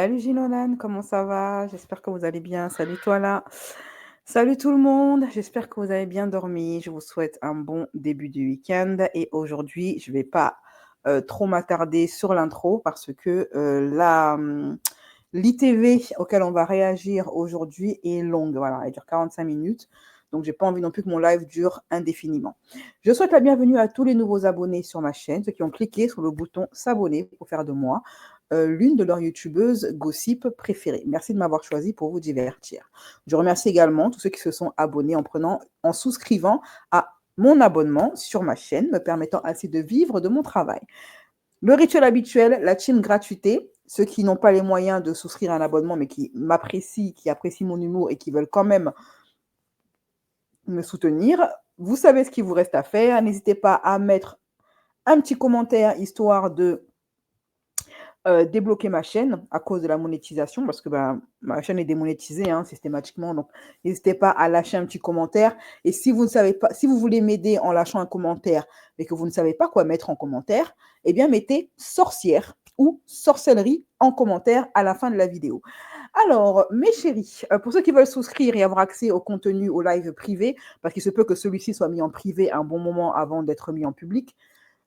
Salut Ginolan, comment ça va? J'espère que vous allez bien. Salut toi là. Salut tout le monde. J'espère que vous avez bien dormi. Je vous souhaite un bon début du week-end. Et aujourd'hui, je vais pas trop m'attarder sur l'intro parce que l'ITV auquel on va réagir aujourd'hui est longue. Voilà, elle dure 45 minutes. Donc, j'ai pas envie non plus que mon live dure indéfiniment. Je souhaite la bienvenue à tous les nouveaux abonnés sur ma chaîne, ceux qui ont cliqué sur le bouton s'abonner pour faire de moi l'une de leurs youtubeuses gossip préférées. Merci de m'avoir choisi pour vous divertir. Je remercie également tous ceux qui se sont abonnés en souscrivant à mon abonnement sur ma chaîne, me permettant ainsi de vivre de mon travail. Le rituel habituel, la team gratuité, ceux qui n'ont pas les moyens de souscrire à un abonnement, mais qui m'apprécient, qui apprécient mon humour et qui veulent quand même me soutenir. Vous savez ce qu'il vous reste à faire. N'hésitez pas à mettre un petit commentaire histoire de débloquer ma chaîne à cause de la monétisation parce que ma chaîne est démonétisée systématiquement. Donc, n'hésitez pas à lâcher un petit commentaire. Et si vous ne savez pas, si vous voulez m'aider en lâchant un commentaire, mais que vous ne savez pas quoi mettre en commentaire, eh bien, mettez sorcière ou sorcellerie en commentaire à la fin de la vidéo. Alors, mes chéris, pour ceux qui veulent souscrire et avoir accès au contenu, au live privé, parce qu'il se peut que celui-ci soit mis en privé un bon moment avant d'être mis en public,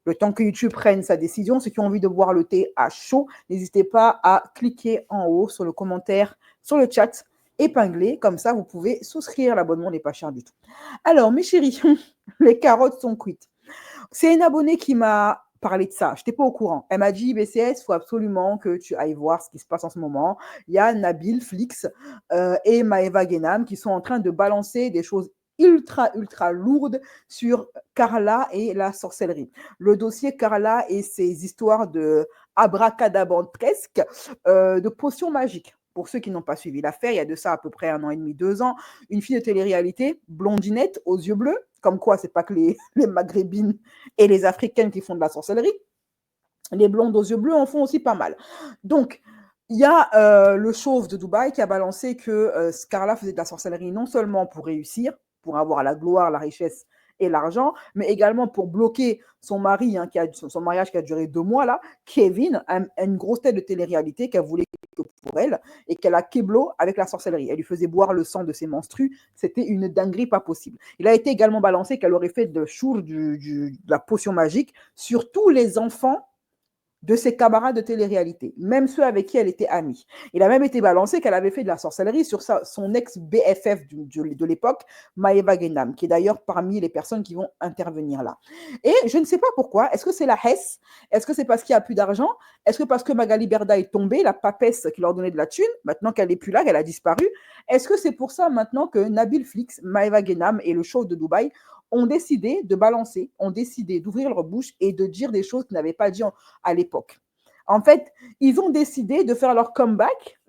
le temps que YouTube prenne sa décision, ceux qui ont envie de boire le thé à chaud, n'hésitez pas à cliquer en haut sur le commentaire, sur le chat épinglé. Comme ça, vous pouvez souscrire. L'abonnement n'est pas cher du tout. Alors, mes chéris, les carottes sont cuites. C'est une abonnée qui m'a parlé de ça. Je n'étais pas au courant. Elle m'a dit, BCS, il faut absolument que tu ailles voir ce qui se passe en ce moment. Il y a Nabil Flix et Maeva Genam qui sont en train de balancer des choses ultra lourde sur Carla et la sorcellerie. Le dossier Carla et ses histoires de abracadabantesques, de potions magiques. Pour ceux qui n'ont pas suivi l'affaire, il y a de ça à peu près 1 an et demi, 2 ans, une fille de télé-réalité, blondinette, aux yeux bleus, comme quoi c'est pas que les maghrébines et les africaines qui font de la sorcellerie, les blondes aux yeux bleus en font aussi pas mal. Donc, il y a le chauve de Dubaï qui a balancé que Carla faisait de la sorcellerie non seulement pour réussir, pour avoir la gloire, la richesse et l'argent, mais également pour bloquer son mari, son mariage qui a duré 2 mois, là, Kevin, une grosse tête de télé-réalité qu'elle voulait que pour elle, et qu'elle a keblo avec la sorcellerie. Elle lui faisait boire le sang de ses menstrues. C'était une dinguerie pas possible. Il a été également balancé qu'elle aurait fait de la potion magique sur tous les enfants de ses camarades de télé-réalité, même ceux avec qui elle était amie. Il a même été balancé qu'elle avait fait de la sorcellerie sur son ex-BFF de l'époque, Maeva Genam, qui est d'ailleurs parmi les personnes qui vont intervenir là. Et je ne sais pas pourquoi, est-ce que c'est la Hesse? Est-ce que c'est parce qu'il n'y a plus d'argent? Est-ce que parce que Magali Berda est tombée, la papesse qui leur donnait de la thune, maintenant qu'elle n'est plus là, qu'elle a disparu? Est-ce que c'est pour ça maintenant que Nabil Flix, Maeva Genam et le show de Dubaï ont décidé de balancer, ont décidé d'ouvrir leur bouche et de dire des choses qu'ils n'avaient pas dit à l'époque. En fait, ils ont décidé de faire leur comeback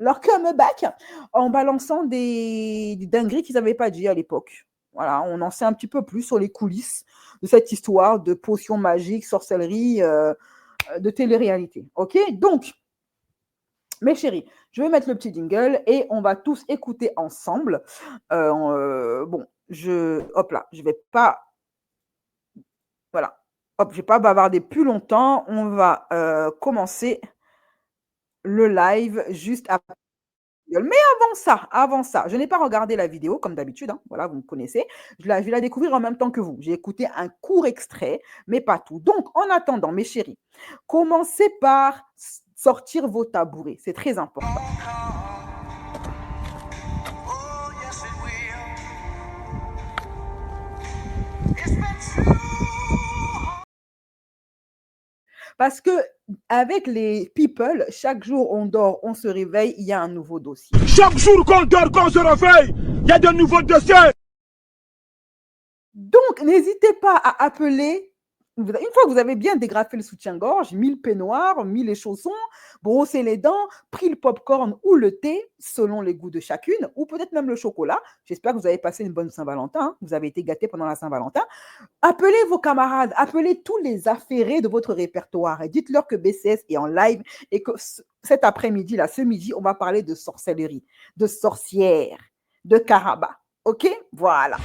en balançant des dingueries qu'ils n'avaient pas dit à l'époque. Voilà, on en sait un petit peu plus sur les coulisses de cette histoire de potions magiques, sorcellerie, de télé-réalité. Ok? Donc, mes chéris, je vais mettre le petit jingle et on va tous écouter ensemble. Bon, hop là, je vais pas, voilà, hop, je vais pas bavarder plus longtemps. On va commencer le live juste après. Mais avant ça, je n'ai pas regardé la vidéo comme d'habitude. Voilà, vous me connaissez. Je vais la découvrir en même temps que vous. J'ai écouté un court extrait, mais pas tout. Donc, en attendant, mes chéris, commencez par sortir vos tabourets. C'est très important. Parce que avec les people, chaque jour on dort, on se réveille, il y a un nouveau dossier. Chaque jour qu'on dort, qu'on se réveille, il y a de nouveaux dossiers. Donc, n'hésitez pas à appeler. Une fois que vous avez bien dégrafé le soutien-gorge, mis le peignoir, mis les chaussons, brossé les dents, pris le popcorn ou le thé, selon les goûts de chacune, ou peut-être même le chocolat. J'espère que vous avez passé une bonne Saint-Valentin, vous avez été gâtés pendant la Saint-Valentin. Appelez vos camarades, appelez tous les affairés de votre répertoire et dites-leur que BCS est en live et que cet après-midi, là, ce midi, on va parler de sorcellerie, de sorcières, de caraba. OK? Voilà.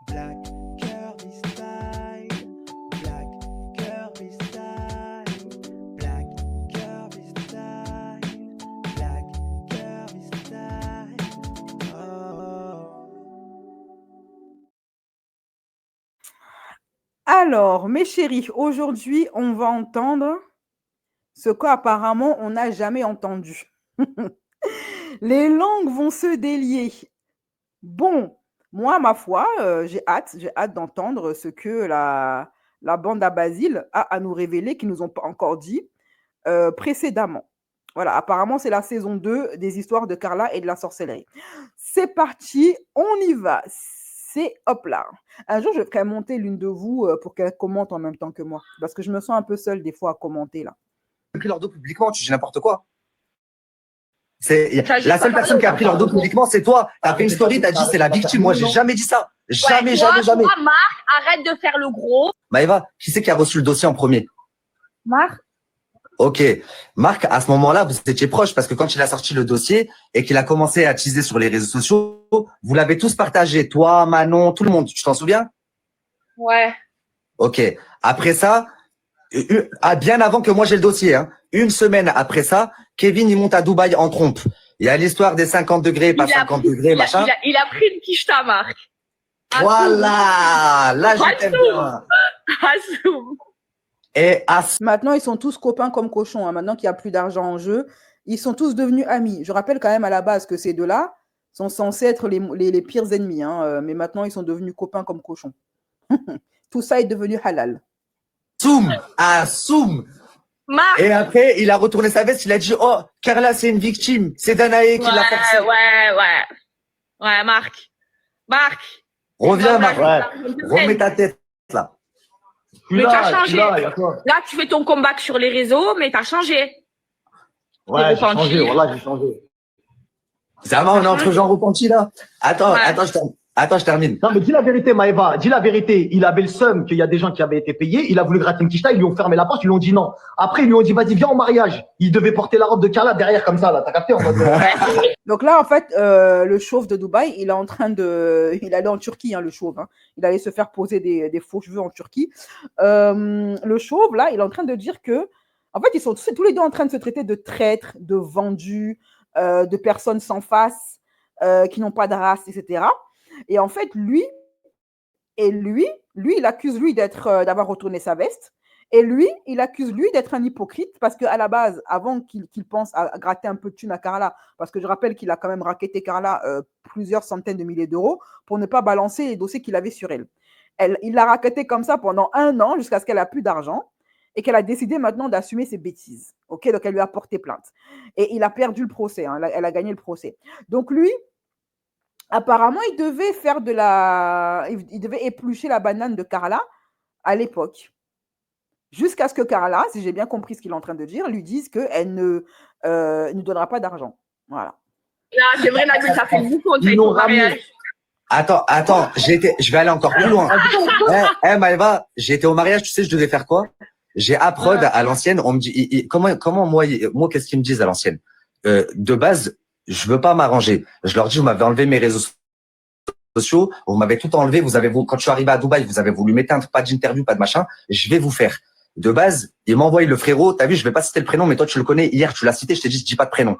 Black Kirby style, Black Kirby style, Black Kirby style, Black Kirby style. Oh. Alors, mes chéris, aujourd'hui, on va entendre ce qu'apparemment on n'a jamais entendu. Les langues vont se délier. Bon, moi, ma foi, j'ai hâte d'entendre ce que la bande à Basile a à nous révéler, qu'ils nous ont pas encore dit précédemment. Voilà, apparemment, c'est la saison 2 des histoires de Carla et de la sorcellerie. C'est parti, on y va. C'est hop là. Un jour, je ferai monter l'une de vous pour qu'elle commente en même temps que moi. Parce que je me sens un peu seule des fois à commenter là. Pris leur dos publiquement, tu dis n'importe quoi. La seule personne qui a pris leur dos publiquement, c'est toi. Tu as fait une story, tu as dit c'est la victime. Moi, j'ai jamais dit ça. Jamais, Ouais, jamais, jamais. Toi, Marc, arrête de faire le gros. Maëva, qui c'est qui a reçu le dossier en premier? Marc, Ok. Marc, à ce moment-là, vous étiez proche parce que quand il a sorti le dossier et qu'il a commencé à teaser sur les réseaux sociaux, vous l'avez tous partagé. Toi, Manon, tout le monde. Tu t'en souviens? ouais. Ok. Après ça, bien avant que moi j'ai le dossier, hein, une semaine après ça, Kevin il monte à Dubaï en trompe. Il y a l'histoire des 50 degrés, pas 50 degrés, machin. Il a pris une quicheta, Marc. Voilà, là je t'aime bien. Assoum. Et Maintenant, ils sont tous copains comme cochons. Hein. Maintenant qu'il n'y a plus d'argent en jeu, ils sont tous devenus amis. Je rappelle quand même à la base que ces deux-là sont censés être les pires ennemis. Hein, mais maintenant, ils sont devenus copains comme cochons. Tout ça est devenu halal. Soum. Marc. Et après, il a retourné sa veste, il a dit « Oh, Carla, c'est une victime. C'est Danae qui l'a forcé. » Ouais, Marc. Reviens, Marc. Ouais. Remets ta tête, là. Mais t'as changé. Y a quoi? Là, tu fais ton comeback sur les réseaux, mais t'as changé. Ouais, j'ai changé. Voilà, j'ai changé. Ça va, on est entre gens repentis, là. Attends, je termine. Non, mais dis la vérité, Maëva. Dis la vérité. Il avait le seum qu'il y a des gens qui avaient été payés. Il a voulu gratter une quicheta. Ils lui ont fermé la porte. Ils lui ont dit non. Après, ils lui ont dit, vas-y, viens au mariage. Il devait porter la robe de Carla derrière comme ça, là. T'as capté? En mode... Donc là, en fait, le chauve de Dubaï, il est en train de... Il allait en Turquie, hein, le chauve. Hein. Il allait se faire poser des faux cheveux en Turquie. Le chauve, là, il est en train de dire que... En fait, ils sont tous les deux en train de se traiter de traîtres, de vendus, de personnes sans face, qui n'ont pas de race, etc. Et en fait, lui, il accuse lui d'avoir retourné sa veste. Et lui, il accuse lui d'être un hypocrite parce qu'à la base, avant qu'il pense à gratter un peu de thunes à Carla, parce que je rappelle qu'il a quand même racketté Carla plusieurs centaines de milliers d'euros pour ne pas balancer les dossiers qu'il avait sur elle. Il l'a racketté comme ça pendant 1 an jusqu'à ce qu'elle ait plus d'argent et qu'elle a décidé maintenant d'assumer ses bêtises. Okay, donc, elle lui a porté plainte. Et il a perdu le procès. Hein, elle a gagné le procès. Donc, lui, apparemment, il devait éplucher la banane de Carla à l'époque. Jusqu'à ce que Carla, si j'ai bien compris ce qu'il est en train de dire, lui dise qu'elle ne donnera pas d'argent. Voilà. Là, c'est vrai, Nabil, ça fait beaucoup contre ton mariage. Attends, je vais aller encore plus loin. Maëva, j'ai été au mariage, tu sais, je devais faire quoi? J'ai approd à l'ancienne, on me dit, comment moi, qu'est-ce qu'ils me disent à l'ancienne? De base, je veux pas m'arranger. Je leur dis, vous m'avez enlevé mes réseaux sociaux, vous m'avez tout enlevé, quand je suis arrivé à Dubaï, vous avez voulu m'éteindre, pas d'interview, pas de machin, je vais vous faire. De base, il m'envoie le frérot, t'as vu, je vais pas citer le prénom, mais toi, tu le connais, hier, tu l'as cité, je t'ai dit, je dis pas de prénom.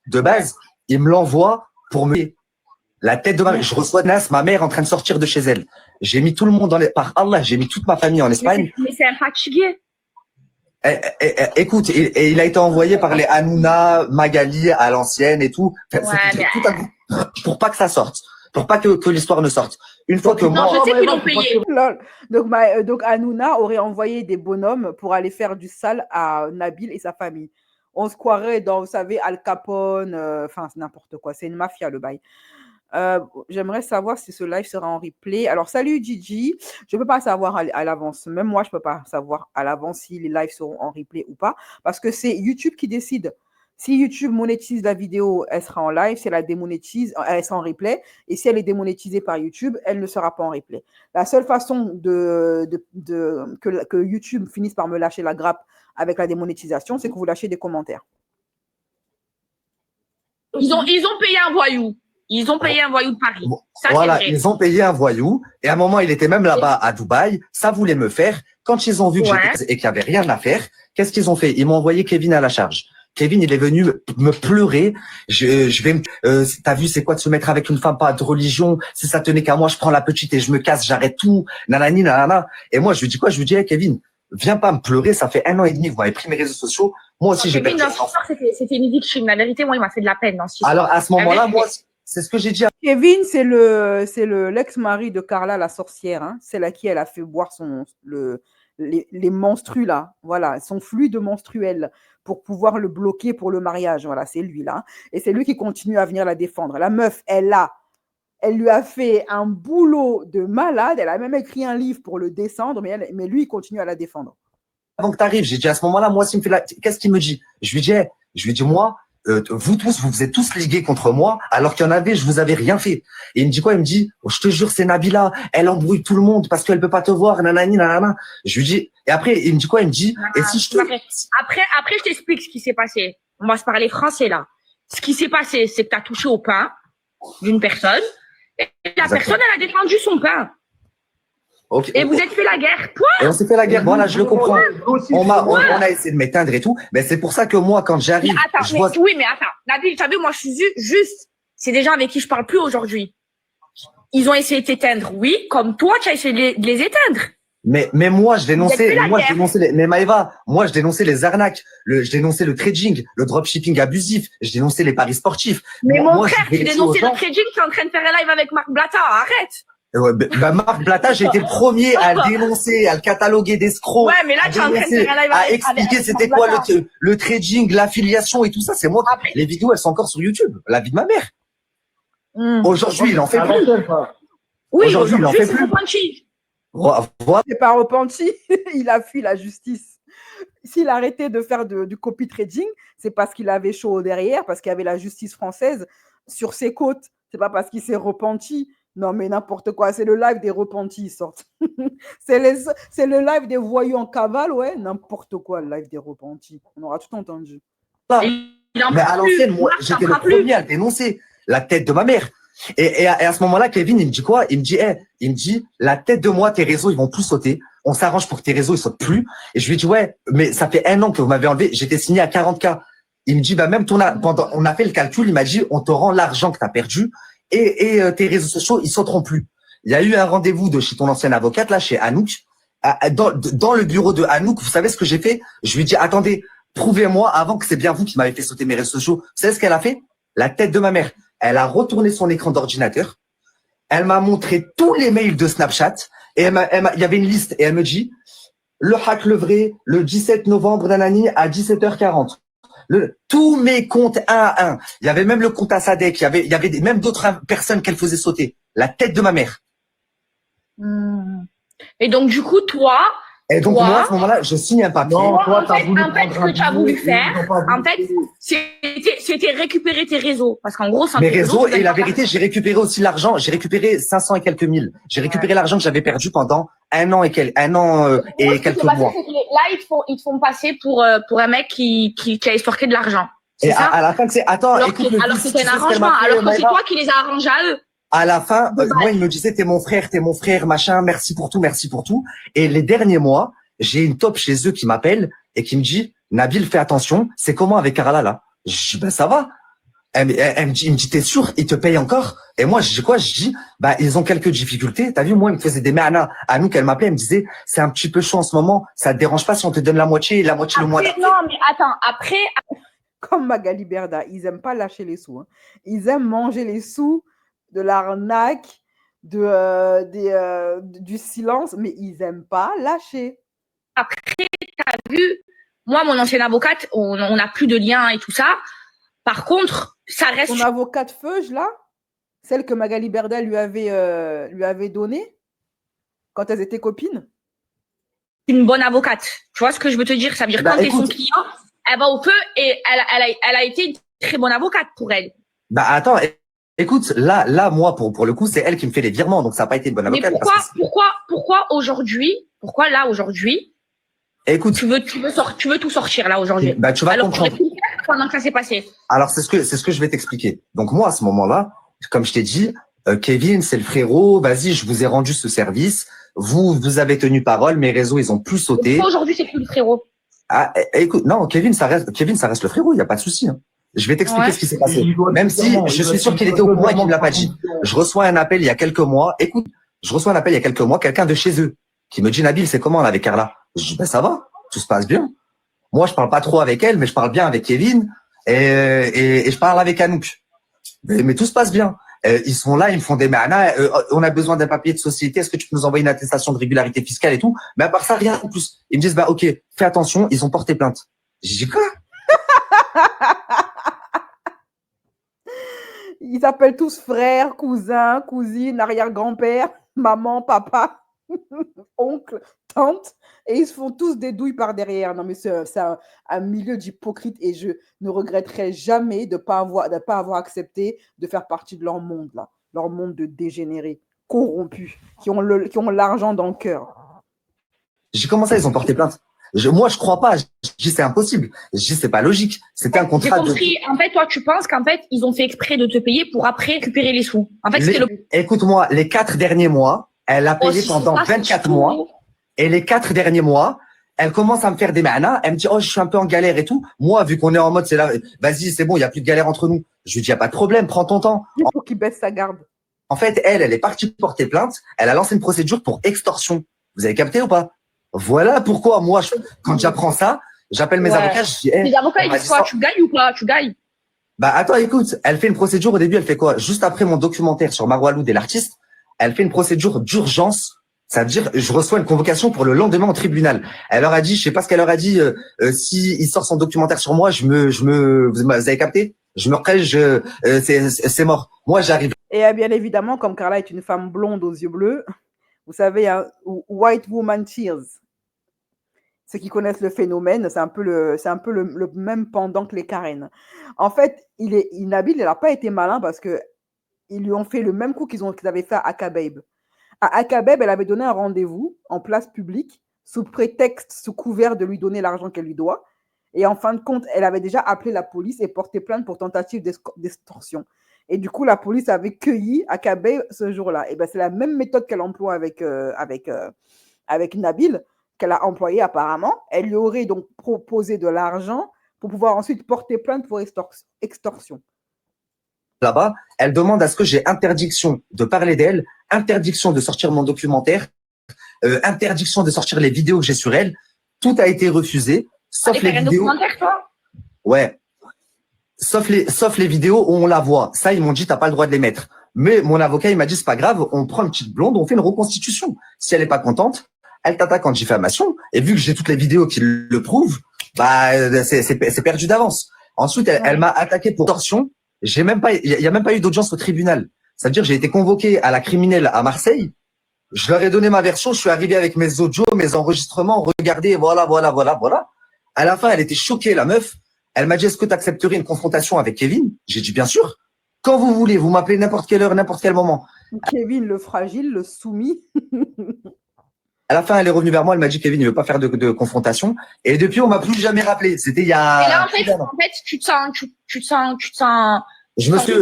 De base, il me l'envoie pour me... La tête de ma mère, je reçois Nas, ma mère en train de sortir de chez elle. J'ai mis tout le monde par Allah, j'ai mis toute ma famille en Espagne. Mais c'est un fatigué. Écoute, il a été envoyé par les Hanouna, Magali, à l'ancienne et tout. Pour pas que ça sorte. Pour pas que l'histoire ne sorte. Une fois que moi... Non, je sais qu'ils l'ont payé. Donc Hanouna aurait envoyé des bonhommes pour aller faire du sale à Nabil et sa famille. On se croirait dans, vous savez, Al Capone, enfin, c'est n'importe quoi. C'est une mafia, le bail. J'aimerais savoir si ce live sera en replay. Alors, salut Gigi. Je ne peux pas savoir à l'avance. Même moi, je ne peux pas savoir à l'avance si les lives seront en replay ou pas. Parce que c'est YouTube qui décide. Si YouTube monétise la vidéo, elle sera en live. Si elle la démonétise, elle sera en replay. Et si elle est démonétisée par YouTube, elle ne sera pas en replay. La seule façon que YouTube finisse par me lâcher la grappe avec la démonétisation, c'est que vous lâchez des commentaires. Ils ont payé un voyou. Ils ont payé un voyou de Paris. Ça, Voilà, c'est vrai. ils ont payé un voyou. Et à un moment, il était même là-bas à Dubaï. Ça voulait me faire. Quand ils ont vu que Ouais. j'étais et qu'il y avait rien à faire, qu'est-ce qu'ils ont fait? Ils m'ont envoyé Kevin à la charge. Kevin, il est venu me pleurer. Je vais t'as vu, c'est quoi de se mettre avec une femme pas de religion? Si ça tenait qu'à moi, je prends la petite et je me casse, j'arrête tout. Nanani, nanana. Et moi, je lui dis quoi? Je lui dis, hey, Kevin, viens pas me pleurer. Ça fait 1 an et demi que vous m'avez pris mes réseaux sociaux. Moi aussi, j'ai Kevin, perdu. dans cette histoire, c'était une victime. La vérité, moi, il m'a fait de la peine dans cette histoire. Alors, à ce moment-là, La moi, vérité. c'est ce que j'ai dit. Kevin, c'est l'ex-mari de Carla, la sorcière. Hein. C'est là qui elle a fait boire les menstrues, là. Voilà, son fluide menstruel pour pouvoir le bloquer pour le mariage. Voilà, c'est lui, là. Et c'est lui qui continue à venir la défendre. La meuf, elle lui a fait un boulot de malade. Elle a même écrit un livre pour le descendre, mais lui, il continue à la défendre. Avant que tu arrives, j'ai dit à ce moment-là, moi, s'il me fait qu'est-ce qu'il me dit? Je lui dis, moi, vous tous, vous êtes tous ligués contre moi, alors qu'il y en avait, je vous avais rien fait. Et il me dit quoi? Il me dit, oh, je te jure, c'est Nabila, elle embrouille tout le monde parce qu'elle peut pas te voir, nanani, nanana. Je lui dis, et après, il me dit quoi? Il me dit, et si je te... Après, je t'explique ce qui s'est passé. On va se parler français, là. Ce qui s'est passé, c'est que tu as touché au pain d'une personne, et la personne, elle a défendu son pain. Okay. Et vous êtes fait la guerre. Point. Et on s'est fait la guerre. Voilà, je le comprends. On a essayé de m'éteindre et tout. Mais c'est pour ça que moi, quand j'arrive, Oui, mais attends. Nabil, tu as vu, moi, je suis juste. C'est des gens avec qui je parle plus aujourd'hui. Ils ont essayé de t'éteindre, oui, comme toi, tu as essayé de les éteindre. Mais moi, je dénonçais, mais Maëva, moi, je dénonçais les arnaques, je dénonçais le trading, le dropshipping abusif, je dénonçais les paris sportifs. Mais mon frère, tu dénonçais le trading, tu es en train de faire un live avec Marc Blatta, arrête. Marc Blatta, j'ai été le premier à le dénoncer, à le cataloguer d'escrocs. Ouais, mais là, tu es en train de faire un live à expliquer c'était quoi le trading, l'affiliation et tout ça. C'est moi. Les vidéos, elles sont encore sur YouTube. La vie de ma mère. Aujourd'hui, il en fait plus. Oui, aujourd'hui, il en fait plus. C'est pas repenti. Il a fui la justice. S'il arrêtait de faire du copy trading, c'est parce qu'il avait chaud derrière, parce qu'il y avait la justice française sur ses côtes. C'est pas parce qu'il s'est repenti. Non, mais n'importe quoi. C'est le live des repentis, ils sortent. c'est le live des voyous en cavale, ouais. N'importe quoi, le live des repentis. On aura tout entendu. Mais à l'ancienne, moi, j'étais le premier à le dénoncer. La tête de ma mère. Et à ce moment-là, Kevin, il me dit quoi? Il me dit, la tête de moi, tes réseaux, ils vont plus sauter. On s'arrange pour que tes réseaux, ils sautent plus. Et je lui dis, ouais, mais ça fait 1 an que vous m'avez enlevé. J'étais signé à 40K. Il me dit, bah, même on a fait le calcul. Il m'a dit, on te rend l'argent que tu as perdu et tes réseaux sociaux, ils sauteront plus. Il y a eu un rendez-vous de chez ton ancienne avocate, là, chez Anouk. Dans le bureau de Anouk, vous savez ce que j'ai fait? Je lui dis, attendez, prouvez-moi avant que c'est bien vous qui m'avez fait sauter mes réseaux sociaux. Vous savez ce qu'elle a fait? La tête de ma mère. Elle a retourné son écran d'ordinateur. Elle m'a montré tous les mails de Snapchat. Et il y avait une liste. Et elle me dit, le hack le vrai, le 17 novembre nanani à 17h40. Tous mes comptes un à un. Il y avait même le compte à Sadek. Il y avait même d'autres personnes qu'elle faisait sauter. La tête de ma mère. Et donc, du coup, toi, moi, à ce moment-là, je signe un papier. Non, en fait, ce que tu as voulu faire, en fait, c'était récupérer tes réseaux. Parce qu'en gros, mes réseaux, et la vérité, j'ai récupéré aussi l'argent. J'ai récupéré 500 et quelques mille. J'ai récupéré l'argent que j'avais perdu pendant 1 an et quelques mois. Là, ils te font passer pour un mec qui a estorqué de l'argent. Et à la fin, attends, écoute, alors c'était un arrangement. Alors que c'est toi qui les as arrangés à eux. À la fin, moi, il me disait, t'es mon frère, machin, merci pour tout. Et les derniers mois, j'ai une top chez eux qui m'appelle et qui me dit, Nabil, fais attention, c'est comment avec Carla, là? Je dis, ben, ça va. Elle me dit, t'es sûr, ils te payent encore? Et moi, je dis quoi? Je dis, bah, ils ont quelques difficultés. T'as vu, moi, ils me faisaient des merna. À nous, qu'elle m'appelait, elle me disait, c'est un petit peu chaud en ce moment. Ça te dérange pas si on te donne la moitié le mois d'après? Non, mais attends, après. Comme Magali Berda, ils aiment pas lâcher les sous. Hein. Ils aiment manger les sous de l'arnaque, du silence, mais ils aiment pas lâcher. Après, t'as vu, moi, mon ancienne avocate, on n'a plus de lien et tout ça. Par contre, ça reste... Ton avocate Feuge, là, celle que Magali Berda lui avait donnée quand elles étaient copines. Une bonne avocate. Tu vois ce que je veux te dire? Ça veut dire quand t'es son client, elle va au feu et elle a été une très bonne avocate pour elle. Bah attends, écoute, là, moi, pour le coup, c'est elle qui me fait les virements, donc ça n'a pas été une bonne avocate. Mais pourquoi aujourd'hui, aujourd'hui, écoute, tu veux tout sortir là aujourd'hui? Bah tu vas comprendre. pendant que ça s'est passé. Alors, c'est ce que je vais t'expliquer. Donc, moi, à ce moment-là, comme je t'ai dit, Kevin, c'est le frérot, vas-y, je vous ai rendu ce service. Vous avez tenu parole, mes réseaux, ils ont plus sauté. Aujourd'hui, c'est plus le frérot. Ah, écoute, non, Kevin, ça reste le frérot, il n'y a pas de souci. Hein. Je vais t'expliquer Ouais. ce qui s'est passé. Il doit Même être si clairement, je il doit suis être sûr qu'il était au courant et qu'il ne me l'a pas dit. clairement. Je reçois un appel il y a quelques mois. Écoute, je reçois un appel il y a quelques mois, quelqu'un de chez eux, qui me dit, Nabil, c'est comment là avec Carla? Je dis, ben ça va, tout se passe bien. Moi, je parle pas trop avec elle, mais je parle bien avec Kevin et je parle avec Anouk. Mais tout se passe bien. Ils sont là, ils me font des manas. On a besoin d'un papier de société. Est-ce que tu peux nous envoyer une attestation de régularité fiscale et tout? Mais à part ça, rien en plus. Ils me disent, bah ok, fais attention, ils ont porté plainte. J'ai dit quoi? Ils s'appellent tous frères, cousins, cousines, arrière-grand-père, maman, papa, oncle, tante, et ils se font tous des douilles par derrière. Non, mais c'est un milieu d'hypocrite et je ne regretterai jamais de pas avoir accepté de faire partie de leur monde, là. Leur monde de dégénérés, corrompus, qui ont l'argent dans le cœur. J'ai commencé, ils ont porté plainte. Moi, je crois pas. Je dis, c'est impossible. Je dis, c'est pas logique. C'était un J'ai contrat de... compris. En fait, toi, tu penses qu'en fait, ils ont fait exprès de te payer pour après récupérer les sous. En fait, c'était le... Écoute-moi, les 4 derniers mois, elle a payé Oh, pendant ça, c'est 24 chaud. mois. Et les 4 derniers mois, elle commence à me faire des manas. Elle me dit, oh, je suis un peu en galère et tout. Moi, vu qu'on est en mode, c'est là, vas-y, c'est bon, il y a plus de galère entre nous. Je lui dis, y a pas de problème, prends ton temps. Il faut qu'il baisse sa garde. En fait, elle est partie porter plainte. Elle a lancé une procédure pour extorsion. Vous avez capté ou pas? Voilà pourquoi moi, quand j'apprends ça, j'appelle mes Ouais. avocats. Je dis, Les avocats, ils on m'a disent dit quoi? ça. Tu gagnes ou pas? Tu gagnes. Bah attends, écoute, elle fait une procédure au début. Elle fait quoi? Juste après mon documentaire sur Marwa Loud et l'artiste, elle fait une procédure d'urgence. Ça veut dire, je reçois une convocation pour le lendemain au tribunal. Elle leur a dit, je sais pas ce qu'elle leur a dit. Si il sort son documentaire sur moi, vous avez capté? Je me recrée, c'est mort. Moi, j'arrive. Et bien évidemment, comme Carla est une femme blonde aux yeux bleus, vous savez, hein, White Woman Tears. Ceux qui connaissent le phénomène, c'est un peu le même pendant que les Karen. En fait, Nabil, il n'a pas été malin parce que ils lui ont fait le même coup qu'ils avaient fait à Akababe. À Akababe, elle avait donné un rendez-vous en place publique sous prétexte, sous couvert de lui donner l'argent qu'elle lui doit. Et en fin de compte, elle avait déjà appelé la police et porté plainte pour tentative d'extorsion. Et du coup, la police avait cueilli Akababe ce jour-là. Et ben, c'est la même méthode qu'elle emploie avec Nabil, qu'elle a employé apparemment. Elle lui aurait donc proposé de l'argent pour pouvoir ensuite porter plainte pour extorsion. Là-bas, elle demande à ce que j'ai interdiction de parler d'elle, interdiction de sortir mon documentaire, interdiction de sortir les vidéos que j'ai sur elle. Tout a été refusé, sauf Allez les faire un vidéos. documentaire, toi? Ouais. Sauf les vidéos où on la voit. Ça, ils m'ont dit, t'as pas le droit de les mettre. Mais mon avocat, il m'a dit, c'est pas grave, on prend une petite blonde, on fait une reconstitution. Si elle est pas contente, elle t'attaque en diffamation. Et vu que j'ai toutes les vidéos qui le prouvent, bah, c'est perdu d'avance. Ensuite, elle m'a attaqué pour torsion. Il y a même pas eu d'audience au tribunal. Ça veut dire, j'ai été convoqué à la criminelle à Marseille. Je leur ai donné ma version. Je suis arrivé avec mes audios, mes enregistrements. Regardez, voilà. À la fin, elle était choquée, la meuf. Elle m'a dit, est-ce que tu accepterais une confrontation avec Kevin? J'ai dit, bien sûr. Quand vous voulez, vous m'appelez n'importe quelle heure, n'importe quel moment. Kevin, le fragile, le soumis. À la fin, elle est revenue vers moi. Elle m'a dit, Kevin, il veut pas faire de confrontation. Et depuis, on m'a plus jamais rappelé. C'était il y a... Et là, en fait, tu te sens. Je me suis,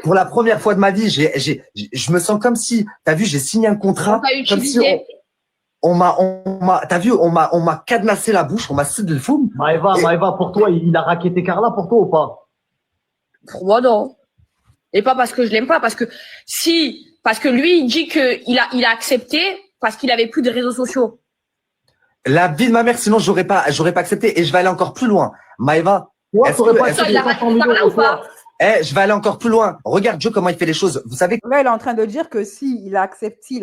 pour la première fois de ma vie, je me sens comme si, t'as vu, j'ai signé un contrat, comme si t'as vu, on m'a cadenassé la bouche, on m'a soudé le fou. Maëva, pour toi, il a raquetté Carla pour toi ou pas? Pour moi, non. Et pas parce que je l'aime pas, parce que lui, il dit qu'il a accepté parce qu'il avait plus de réseaux sociaux. La vie de ma mère, sinon j'aurais pas accepté. Et je vais aller encore plus loin. Maëva. Ouais, je vais aller encore plus loin. Regarde Joe comment il fait les choses. Vous savez. Là, il est en train de dire que il a accepté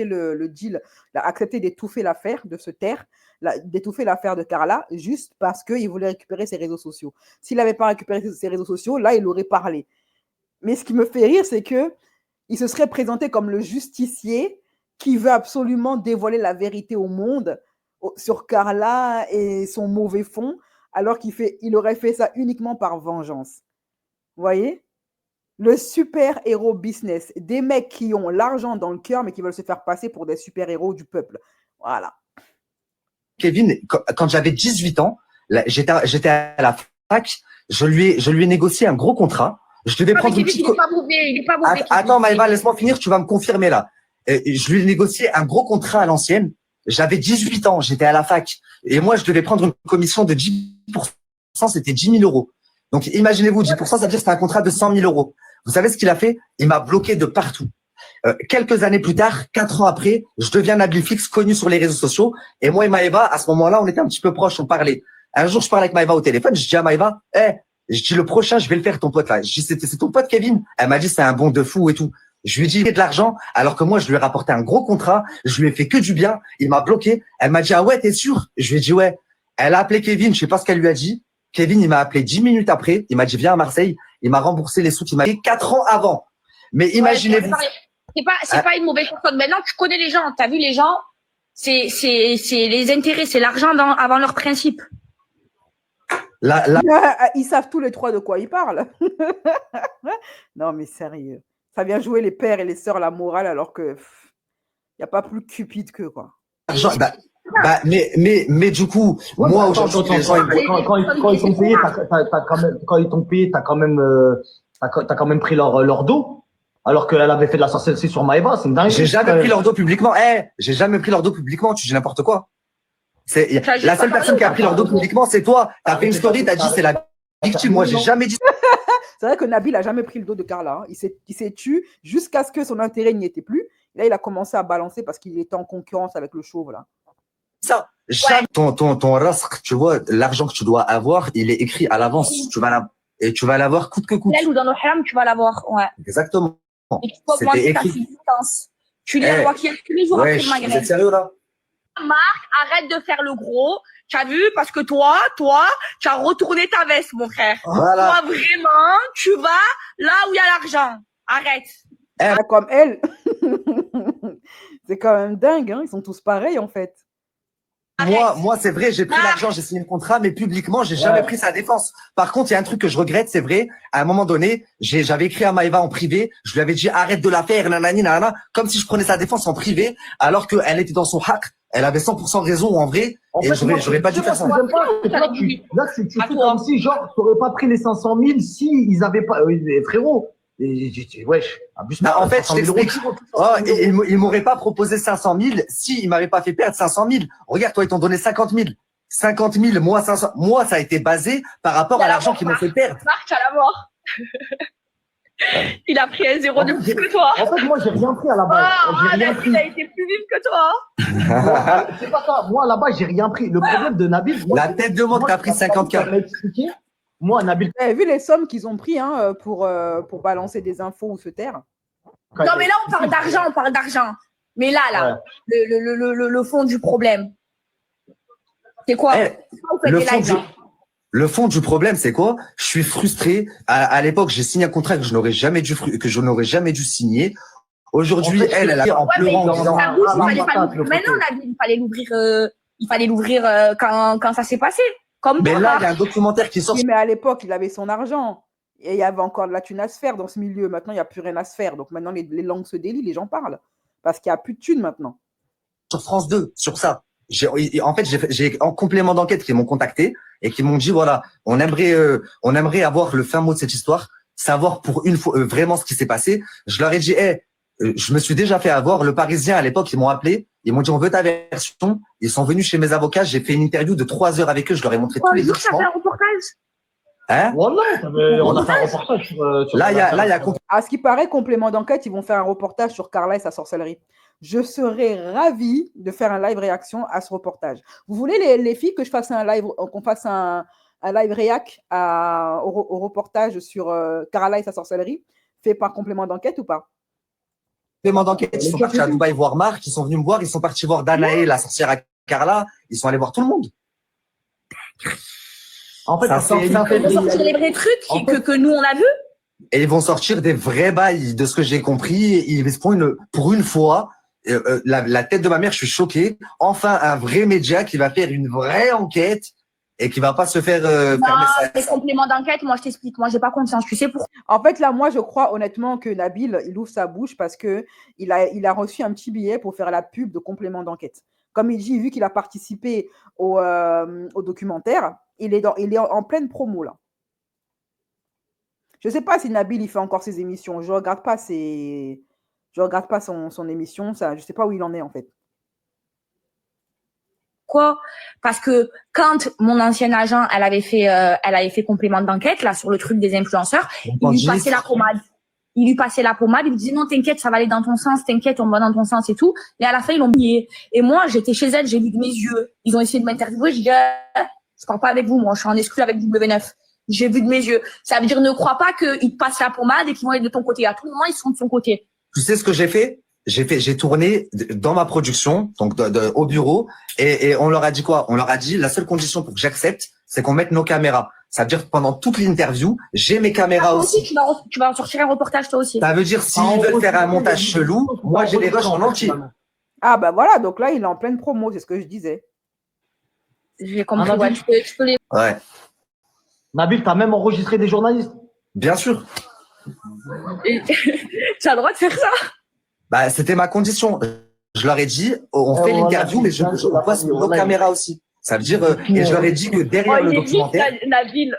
le deal, il a accepté d'étouffer l'affaire, de se taire, d'étouffer l'affaire de Carla, juste parce qu'il voulait récupérer ses réseaux sociaux. S'il n'avait pas récupéré ses réseaux sociaux, là, il aurait parlé. Mais ce qui me fait rire, c'est que il se serait présenté comme le justicier qui veut absolument dévoiler la vérité au monde sur Carla et son mauvais fond, alors qu'il aurait fait ça uniquement par vengeance. Vous voyez? Le super-héros business. Des mecs qui ont l'argent dans le cœur, mais qui veulent se faire passer pour des super-héros du peuple. Voilà. Kevin, quand j'avais 18 ans, J'étais à la fac, je lui ai négocié un gros contrat. Je devais Ah, mais prendre une Kevin, petite. il est pas mauvais, il est pas mauvais. Attends, Maëva, laisse-moi finir, tu vas me confirmer là. Je lui ai négocié un gros contrat à l'ancienne. J'avais 18 ans, j'étais à la fac. Et moi, je devais prendre une commission de 10%, c'était 10 000 euros. Donc, imaginez-vous, 10%, ça veut dire que c'était un contrat de 100 000 euros. Vous savez ce qu'il a fait? Il m'a bloqué de partout. Quelques années plus tard, 4 ans après, je deviens Nabil Fix, connu sur les réseaux sociaux. Et moi et Maëva, à ce moment-là, on était un petit peu proches, on parlait. Un jour, je parle avec Maëva au téléphone, je dis à Maëva, je dis le prochain, je vais le faire, ton pote là. Je dis, c'est ton pote Kevin? Elle m'a dit, c'est un bon de fou et tout. Je lui ai dit de l'argent, alors que moi, je lui ai rapporté un gros contrat. Je lui ai fait que du bien. Il m'a bloqué. Elle m'a dit, ah ouais, t'es sûr? Je lui ai dit, ouais. Elle a appelé Kevin. Je sais pas ce qu'elle lui a dit. Kevin, il m'a appelé 10 minutes après. Il m'a dit, viens à Marseille. Il m'a remboursé les sous qu'il m'a fait 4 ans avant. Mais imaginez-vous. C'est pas une mauvaise personne. Maintenant, tu connais les gens. T'as vu les gens? C'est les intérêts, c'est l'argent avant leurs principes. Ils savent tous les trois de quoi ils parlent. Non, mais sérieux. Ça vient jouer les pères et les sœurs la morale alors que il n'y a pas plus cupide que quoi. Mais du coup, Ouais, moi attends, aujourd'hui, les gens, quand ils t'ont payé, t'as quand même pris leur dos, alors qu'elle avait fait de la sorcellerie sur Maëva, c'est une dinguerie. j'ai jamais pris leur dos publiquement. J'ai jamais pris leur dos publiquement. Tu dis n'importe quoi. C'est la seule personne qui a pris leur dos publiquement, c'est toi. T'as fait une story, t'as dit c'est la victime. Moi, j'ai jamais dit. C'est vrai que Nabil n'a jamais pris le dos de Carla. Hein. Il s'est tué jusqu'à ce que son intérêt n'y était plus. Et là, il a commencé à balancer parce qu'il était en concurrence avec le chauve là. Ça, jamais ton rasque, tu vois, l'argent que tu dois avoir, il est écrit à l'avance. Tu vas l'avoir coûte que coûte. Là, ou dans nos haram, tu vas l'avoir. Ouais. Exactement. Et tu peux augmenter ta substance. Tu lis la loi qui est tous les jours après le Maghreb. Vous êtes sérieux là? Marc, arrête de faire le gros. Tu as vu? Parce que toi, tu as retourné ta veste, mon frère. Voilà. Toi, vraiment, tu vas là où il y a l'argent. Arrête. Comme elle. C'est quand même dingue, hein. Ils sont tous pareils en fait. Moi, c'est vrai, j'ai pris l'argent, j'ai signé le contrat, mais publiquement, j'ai jamais pris sa défense. Par contre, il y a un truc que je regrette, c'est vrai. À un moment donné, j'avais écrit à Maëva en privé, je lui avais dit arrête de la faire, nanani, nanana, comme si je prenais sa défense en privé, alors qu'elle était dans son hack. Elle avait 100% raison en vrai, et j'aurais pas dû faire ça. Là, tu fais comme si, genre, tu n'aurais pas pris les 500 000 si ils avaient pas, frérot. Wesh, abuse pas. En fait, je t'explique. Il m'aurait pas proposé 500 000 si il m'avait pas fait perdre 500 000. Regarde, toi, ils t'ont donné 50 000. 50 000, moi, 500. Moi, ça a été basé par rapport à l'argent qu'ils m'ont fait perdre. Marc, à la mort. Il a pris un zéro de plus que toi. En fait, moi, j'ai rien pris à la base. Il a été plus vif que toi. C'est pas ça. Moi, là-bas, j'ai rien pris. Le problème de Nabil. La tête de mort, t'as pris 50K. Moi, Nabil. Vous avez vu les sommes qu'ils ont pris hein, pour balancer des infos ou se taire? Non, mais là, on parle d'argent. Mais là, le fond du problème. C'est quoi? Le fond du problème, c'est quoi? Je suis frustré. À l'époque, j'ai signé un contrat que je n'aurais jamais dû signer. Aujourd'hui, en fait, elle a en pleurant. Maintenant, il fallait l'ouvrir quand ça s'est passé. Mais là, il y a un documentaire qui sort. Oui, mais à l'époque, il avait son argent. Et il y avait encore de la thune à se faire dans ce milieu. Maintenant, il n'y a plus rien à se faire. Donc maintenant, les langues se délient, les gens parlent. Parce qu'il n'y a plus de thune maintenant. Sur France 2, sur ça. En fait, j'ai en complément d'enquête qui m'ont contacté et qui m'ont dit, voilà, on aimerait avoir le fin mot de cette histoire, savoir pour une fois vraiment ce qui s'est passé. Je leur ai dit, je me suis déjà fait avoir. Le Parisien, à l'époque, ils m'ont appelé. Ils m'ont dit, on veut ta version. Ils sont venus chez mes avocats. J'ai fait une interview de 3 heures avec eux. Je leur ai montré tous les documents. Ça fait un reportage. Hein? On a fait un reportage sur là, il y a. À ce qui paraît, complément d'enquête, ils vont faire un reportage sur Carla et sa sorcellerie. Je serais ravie de faire un live réaction à ce reportage. Vous voulez, les filles, que je fasse qu'on fasse un live réac au reportage sur Carla et sa sorcellerie, fait par complément d'enquête ou pas? Complément d'enquête, ils sont partis à Dubaï voir Marc, ils sont venus me voir, ils sont partis voir Danae, la sorcière à Carla, ils sont allés voir tout le monde. En fait, ils vont sortir les vrais trucs que nous, on a vu. Et ils vont sortir des vrais bails, de ce que j'ai compris. Ils font pour une fois, la tête de ma mère, je suis choqué. Enfin, un vrai média qui va faire une vraie enquête et qui va pas se faire fermer ça. Les compléments d'enquête, moi, je t'explique. Moi, j'ai pas confiance. Tu sais pourquoi? En fait, là, moi, je crois honnêtement que Nabil, il ouvre sa bouche parce que il a reçu un petit billet pour faire la pub de complément d'enquête. Comme il dit, vu qu'il a participé au documentaire, il est en pleine promo, là. Je ne sais pas si Nabil, il fait encore ses émissions. Je ne regarde pas son émission. Ça, je ne sais pas où il en est, en fait. Quoi? Parce que quand mon ancien agent, elle avait fait complément d'enquête là sur le truc des influenceurs, il lui passait la pommade. Il lui passait la pommade, il lui disait non, t'inquiète, ça va aller dans ton sens, t'inquiète, on va dans ton sens et tout. Et à la fin, ils l'ont oublié. Et moi, j'étais chez elle, j'ai vu de mes yeux. Ils ont essayé de m'interviewer, j'ai dit, je parle pas avec vous, moi, je suis en exclu avec W9. J'ai vu de mes yeux. Ça veut dire, ne crois pas qu'ils te passent la pommade et qu'ils vont être de ton côté. À tout moment, ils sont de son côté. Tu sais ce que j'ai fait? J'ai tourné dans ma production, donc au bureau, et on leur a dit quoi? On leur a dit, la seule condition pour que j'accepte, c'est qu'on mette nos caméras. Ça veut dire que pendant toute l'interview, j'ai mes caméras aussi. Tu vas en sortir un reportage toi aussi. Ça veut dire s'ils veulent faire un montage chelou, moi j'ai les rushs en entier. Ah bah voilà, donc là, il est en pleine promo, c'est ce que je disais. J'ai compris, ouais, tu peux les... Ouais, Nabil, t'as même enregistré des journalistes? bien sûr. Tu as le droit de faire ça? Bah, c'était ma condition. Je leur ai dit, on fait l'interview, mais on passe nos caméras aussi. Ça veut dire, et je leur ai dit que derrière le documentaire. Vif, Nabil.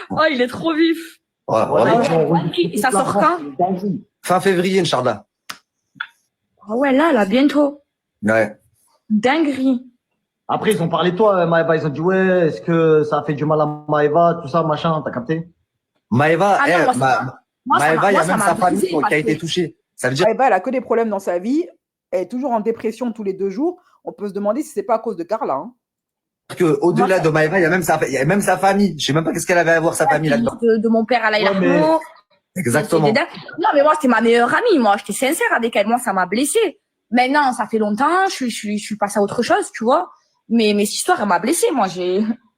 Oh, il est trop vif. Et ça sort quand? Fin février, Inch'Allah. Ah ouais, là, bientôt. Ouais. Dinguerie. Après, ils ont parlé de toi, Maëva. Ils ont dit, ouais, est-ce que ça a fait du mal à Maëva, tout ça, machin, t'as capté? Maëva, Maëva, il y a même sa famille qui a été touchée. Ça veut dire. Maëva, elle a que des problèmes dans sa vie. Elle est toujours en dépression tous les 2 jours. On peut se demander si c'est pas à cause de Carla. Hein. Que au-delà de Maëva, il y a même sa famille. Je sais même pas qu'est-ce qu'elle avait à voir sa famille là-dedans. De mon père à Laïla. Exactement. Non, mais moi, c'était ma meilleure amie. Moi, j'étais sincère avec elle. Moi, ça m'a blessée. Maintenant, ça fait longtemps. Je suis passée à autre chose, tu vois. Mais cette histoire, elle m'a blessée. Moi,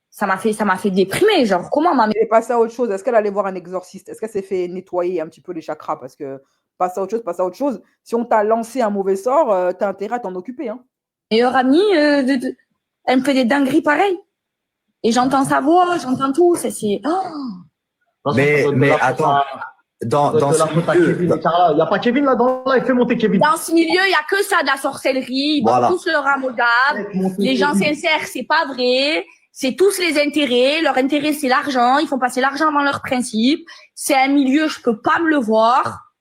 ça m'a fait déprimer. Genre, comment ma mère. Elle est passée à autre chose. Est-ce qu'elle allait voir un exorciste? Est-ce qu'elle s'est fait nettoyer un petit peu les chakras? Parce que passe à autre chose. Si on t'a lancé un mauvais sort, t'as intérêt à t'en occuper. Hein. Meilleure amie, elle me fait des dingueries pareilles. Et j'entends sa voix, j'entends tout. C'est. Oh. Mais attends. Dans ce milieu, il n'y a pas Kevin là dans là, il fait monter Kevin. Dans ce milieu, il n'y a que ça de la sorcellerie. Ils voilà. tous le ramoudable. Les gens sincères, c'est pas vrai. C'est tous les intérêts. Leur intérêt, c'est l'argent. Ils font passer l'argent avant leurs principes. C'est un milieu, je peux pas me le voir.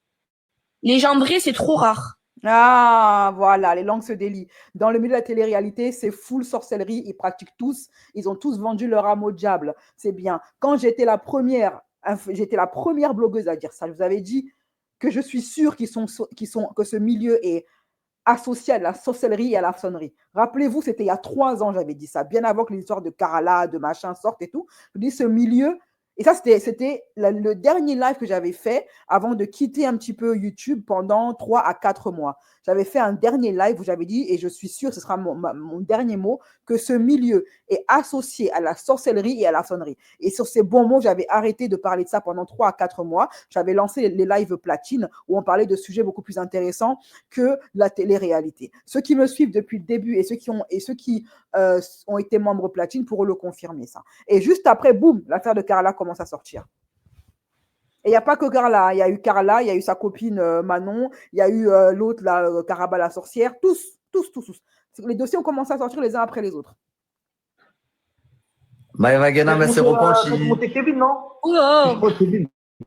Les gens vrais, c'est trop rare. Ah, voilà, les langues se délient. Dans le milieu de la télé-réalité, c'est full sorcellerie. Ils pratiquent tous. Ils ont tous vendu leur âme au diable. C'est bien. Quand j'étais la première blogueuse à dire ça. Je vous avais dit que je suis sûre que ce milieu est associé à la sorcellerie et à la sonnerie. Rappelez-vous, c'était il y a 3 ans, j'avais dit ça, bien avant que l'histoire de Karala, de machin sorte et tout. Je dis ce milieu, et ça, c'était le dernier live que j'avais fait avant de quitter un petit peu YouTube pendant 3 à 4 mois. J'avais fait un dernier live où j'avais dit, et je suis sûre, ce sera mon dernier mot, que ce milieu est associé à la sorcellerie et à la sonnerie. Et sur ces bons mots, j'avais arrêté de parler de ça pendant 3 à 4 mois. J'avais lancé les lives platine où on parlait de sujets beaucoup plus intéressants que la télé-réalité. Ceux qui me suivent depuis le début et ceux qui ont été membres platine pourront le confirmer, ça. Et juste après, boum, l'affaire de Carla commence à sortir. Et il n'y a pas que Carla, il y a eu Carla, il y a eu sa copine Manon, il y a eu l'autre, Caraba la sorcière, tous. Les dossiers ont commencé à sortir les uns après les autres. Maëva Guénam, elle s'est repenchie. Monter Kevin, non?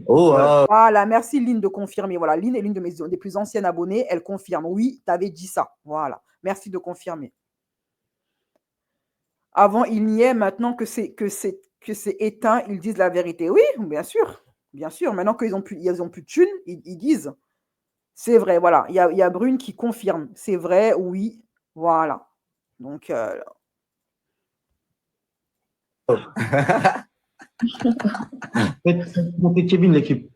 Voilà, merci Lynn de confirmer. Voilà, Lynn est l'une des plus anciennes abonnées, elle confirme. Oui, tu avais dit ça. Voilà, merci de confirmer. Avant, il n'y est, maintenant que c'est éteint, ils disent la vérité. Oui, bien sûr. Bien sûr, maintenant qu'ils ont plus de thunes, ils disent. C'est vrai, voilà. Il y a Brune qui confirme. C'est vrai, oui, voilà. Donc, monter Kevin, l'équipe.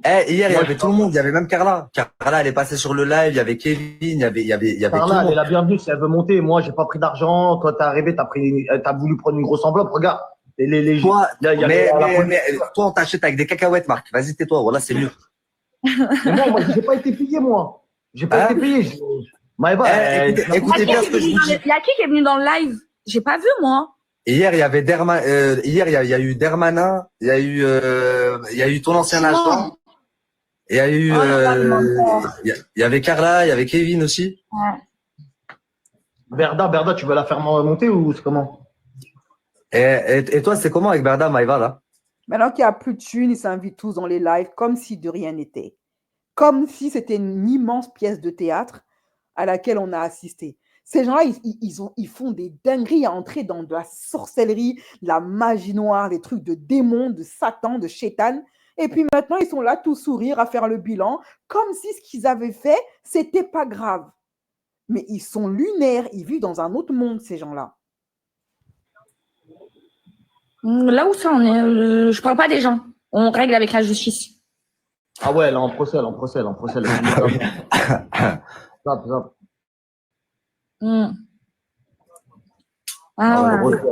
Hier, il y avait tout le monde. Il y avait même Carla. Carla, elle est passée sur le live. Il y avait Kevin. Il y avait Carla, tout le monde. elle est la bienvenue si elle veut monter. Moi, j'ai pas pris d'argent. Toi, t'es arrivé, t'as voulu prendre une grosse enveloppe. Regarde. Toi, on t'achète avec des cacahuètes, Marc. Vas-y, tais-toi. Voilà, c'est mieux. Mais moi, j'ai pas été payé, moi. J'ai pas été payé. Écoutez bien ce que je vous dis. Il y a qui est venu dans le live? J'ai pas vu, moi. Hier, il y avait hier, il y a eu Dermanin. Il y a eu ton ancien agent. Il y a eu, Oh là là, le menteur. il y avait Carla, il y avait Kevin aussi. Ouais. Berda, tu veux la faire monter ou c'est comment? Et toi, c'est comment avec Berda, Maïva, là? Maintenant qu'il n'y a plus de thunes, ils s'invitent tous dans les lives comme si de rien n'était. Comme si c'était une immense pièce de théâtre à laquelle on a assisté. Ces gens-là, ils font des dingueries à entrer dans de la sorcellerie, de la magie noire, des trucs de démons, de Satan, de Chétan. Et puis maintenant, ils sont là tout sourire à faire le bilan, comme si ce qu'ils avaient fait, c'était pas grave. Mais ils sont lunaires, ils vivent dans un autre monde, ces gens-là. Là où ça en est, je parle pas des gens. On règle avec la justice. Ah ouais, là, en procès. Ah oui. Zap, zap. Hmm. Ah ouais. Ouais.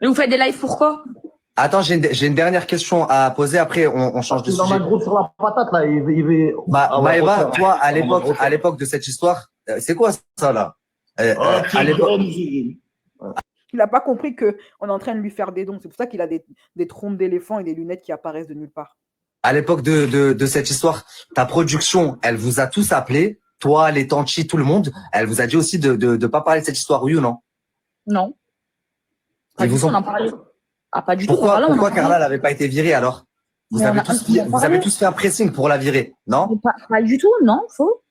Et vous faites des lives pourquoi? Attends, j'ai une dernière question à poser. Après, on change de Il en a sujet. gros sur la patate, là. Bah, Ah ouais, Maëva, refaire. toi, à l'époque de cette histoire, c'est quoi ça, là? À l'époque, Il n'a pas compris qu'on est en train de lui faire des dons. C'est pour ça qu'il a des trompes d'éléphant et des lunettes qui apparaissent de nulle part. à l'époque de cette histoire, ta production, elle vous a tous appelé, toi, les Tanchi, tout le monde, elle vous a dit aussi de pas parler de cette histoire, oui ou non? Non. Pas Ils du vous tout, ont- on en parlait. Ah, pas du tout. Pourquoi, Voilà, on en pourquoi parlait. Carla n'avait pas été virée alors? Vous Mais avez on a- tous, on en vous parlait. avez tous fait un pressing pour la virer, non? Mais pas du tout, non, faux.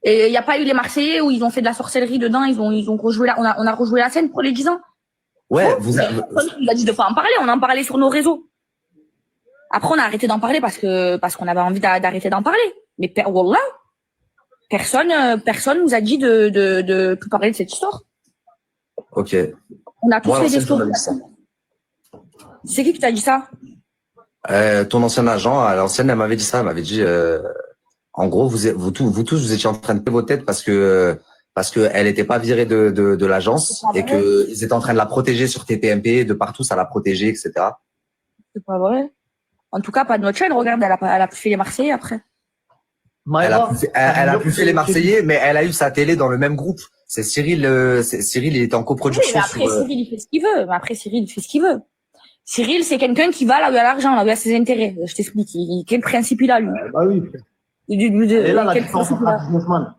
Et il n'y a pas eu les Marseillais où ils ont fait de la sorcellerie dedans, ils ont rejoué on a rejoué la scène pour les 10 ans. Ouais, Faux. Personne nous a dit de pas en parler, on en parlait sur nos réseaux. Après, on a arrêté d'en parler parce qu'on avait envie d'arrêter d'en parler. Mais wallah, personne nous a dit de plus parler de cette histoire. ok. On a tous Moi, fait des l'ancienne stories. journaliste. C'est qui t'a dit ça? Ton ancien agent, à l'ancienne, elle m'avait dit ça, elle m'avait dit, en gros, vous tous, vous étiez en train de payer vos têtes parce que elle n'était pas virée de l'agence C'est pas et vrai. que ils étaient en train de la protéger sur TPMP, de partout, ça la protégeait, etc. C'est pas vrai. En tout cas, pas de notre chaîne. Regarde, elle a fait les Marseillais après. Maëva, Elle a plus fait les Marseillais, mais elle a eu sa télé dans le même groupe. C'est Cyril, il était en Oui, coproduction mais après, sur. Cyril, il fait ce qu'il veut. Mais après, Cyril, il fait ce qu'il veut. Cyril, c'est quelqu'un qui va là où il y a l'argent, là où il y a ses intérêts. Je t'explique. Quel principe il a, lui? Bah oui. Et là, la Quel différence principe entre il un a? businessman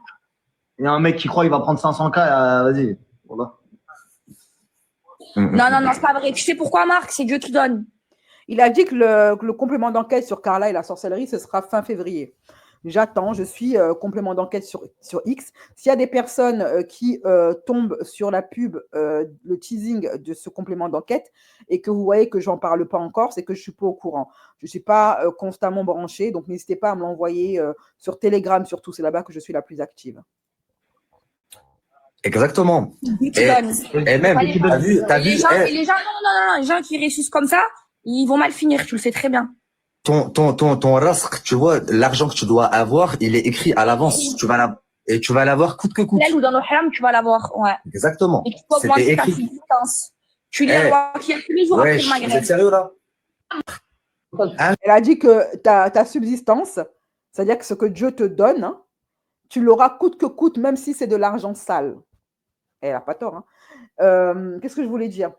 et un mec qui croit qu'il va prendre 500K, vas-y. Voilà. Non, c'est pas vrai. Tu sais pourquoi, Marc? C'est Dieu qui donne. Il a dit que le complément d'enquête sur Carla et la sorcellerie, ce sera fin février. J'attends, je suis complément d'enquête sur X. S'il y a des personnes qui tombent sur la pub, le teasing de ce complément d'enquête, et que vous voyez que j'en parle pas encore, c'est que je suis pas au courant. Je suis pas constamment branchée, donc n'hésitez pas à me l'envoyer sur Telegram surtout, c'est là-bas que je suis la plus active. Exactement. Dieu qui Et, donne. et même, Allez, t'as vu, Les gens, non, les gens qui réussissent comme ça, ils vont mal finir, tu le sais très bien. ton rasque, tu vois, l'argent que tu dois avoir, il est écrit à l'avance. Tu vas l'avoir coûte que coûte. Là ou dans nos haram, tu vas l'avoir. Ouais. Exactement. Et tu peux augmenter C'était ta écrit. subsistance. Tu lis la loi qui a tous les jours après Ouais, le vous êtes Maghreb. sérieux là? Elle a dit que ta subsistance, c'est-à-dire que ce que Dieu te donne, hein, tu l'auras coûte que coûte, même si c'est de l'argent sale. Elle n'a pas tort. Hein. Qu'est-ce que je voulais dire?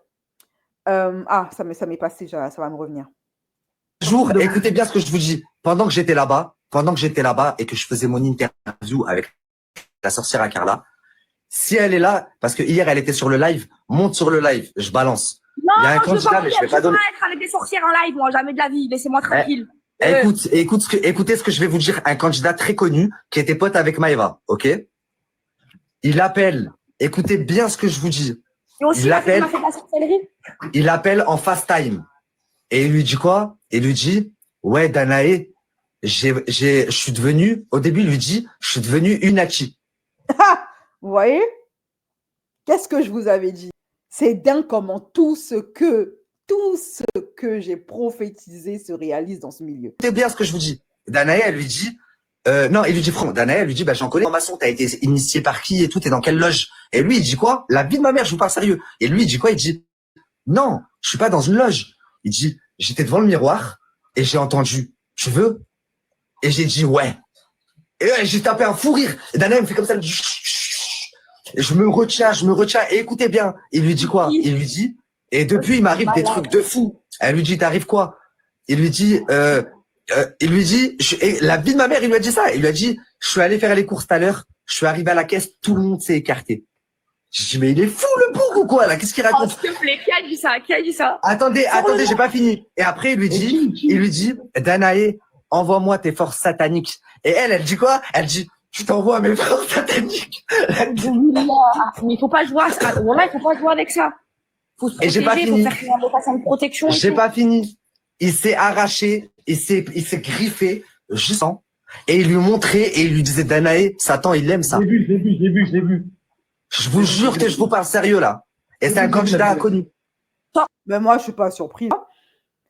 Ça m'est passé, ça va me revenir. Jour, écoutez bien ce que je vous dis. Pendant que j'étais là-bas et que je faisais mon interview avec la sorcière à Carla, si elle est là, parce que hier elle était sur le live, monte sur le live, je balance. Non, Il y a un je veux candidat, pas mais je vais pas donner. donner. Être avec des sorcières en live, moi, jamais de la vie. Laissez-moi tranquille. Écoutez ce que je vais vous dire. Un candidat très connu qui était pote avec Maëva, ok? Il appelle. Écoutez bien ce que je vous dis. Et aussi, Il la fille appelle. m'a fait de la sorcellerie. Il appelle en fast time. Et il lui dit quoi? Il lui dit, ouais, Danae, je suis devenu, au début, il lui dit, je suis devenu une Hachi. Vous voyez? Qu'est-ce que je vous avais dit? C'est dingue comment tout ce que j'ai prophétisé se réalise dans ce milieu. Écoutez bien ce que je vous dis. Danae, elle lui dit, non, il lui dit, Danae, elle lui dit, bah, j'en connais en maçon, t'as été initié par qui et tout, t'es dans quelle loge? Et lui, il dit quoi? La vie de ma mère, je vous parle sérieux. Et lui, il dit quoi? Il dit, non, je suis pas dans une loge. Il dit, j'étais devant le miroir et j'ai entendu, tu veux? Et j'ai dit, ouais. Et ouais, j'ai tapé un fou rire. Et Danae me fait comme ça, elle me dit, chut, chut. Et je me retiens. Et écoutez bien. Il lui dit quoi? Il lui dit, et depuis, il m'arrive des trucs de fou. Elle lui dit, t'arrives quoi? il lui dit, et la vie de ma mère, il lui a dit ça. Il lui a dit, je suis allé faire les courses tout à l'heure, je suis arrivé à la caisse, tout le monde s'est écarté. Je dis, mais il est fou le bourg ou quoi là? Qu'est-ce qu'il Oh, raconte? s'il te plaît, qui a dit ça? Qui a dit ça? Attendez, j'ai pas fini. Et après, il lui dit, Danae, envoie-moi tes forces sataniques. Et elle dit quoi? Elle dit, je t'envoie mes forces sataniques. Mais il faut pas jouer à ça. Voilà, il faut pas jouer avec ça. Faut se Et j'ai protéger, pas fini. faut faire une invocation de protection. et J'ai tout. pas fini. Il s'est arraché, il s'est griffé, juste en, et il lui montrait, et il lui disait, Danae, Satan, il aime ça. Je l'ai vu. Je vous jure que je vous parle sérieux, là. Et c'est un candidat inconnu. Ben moi, je suis pas surprise.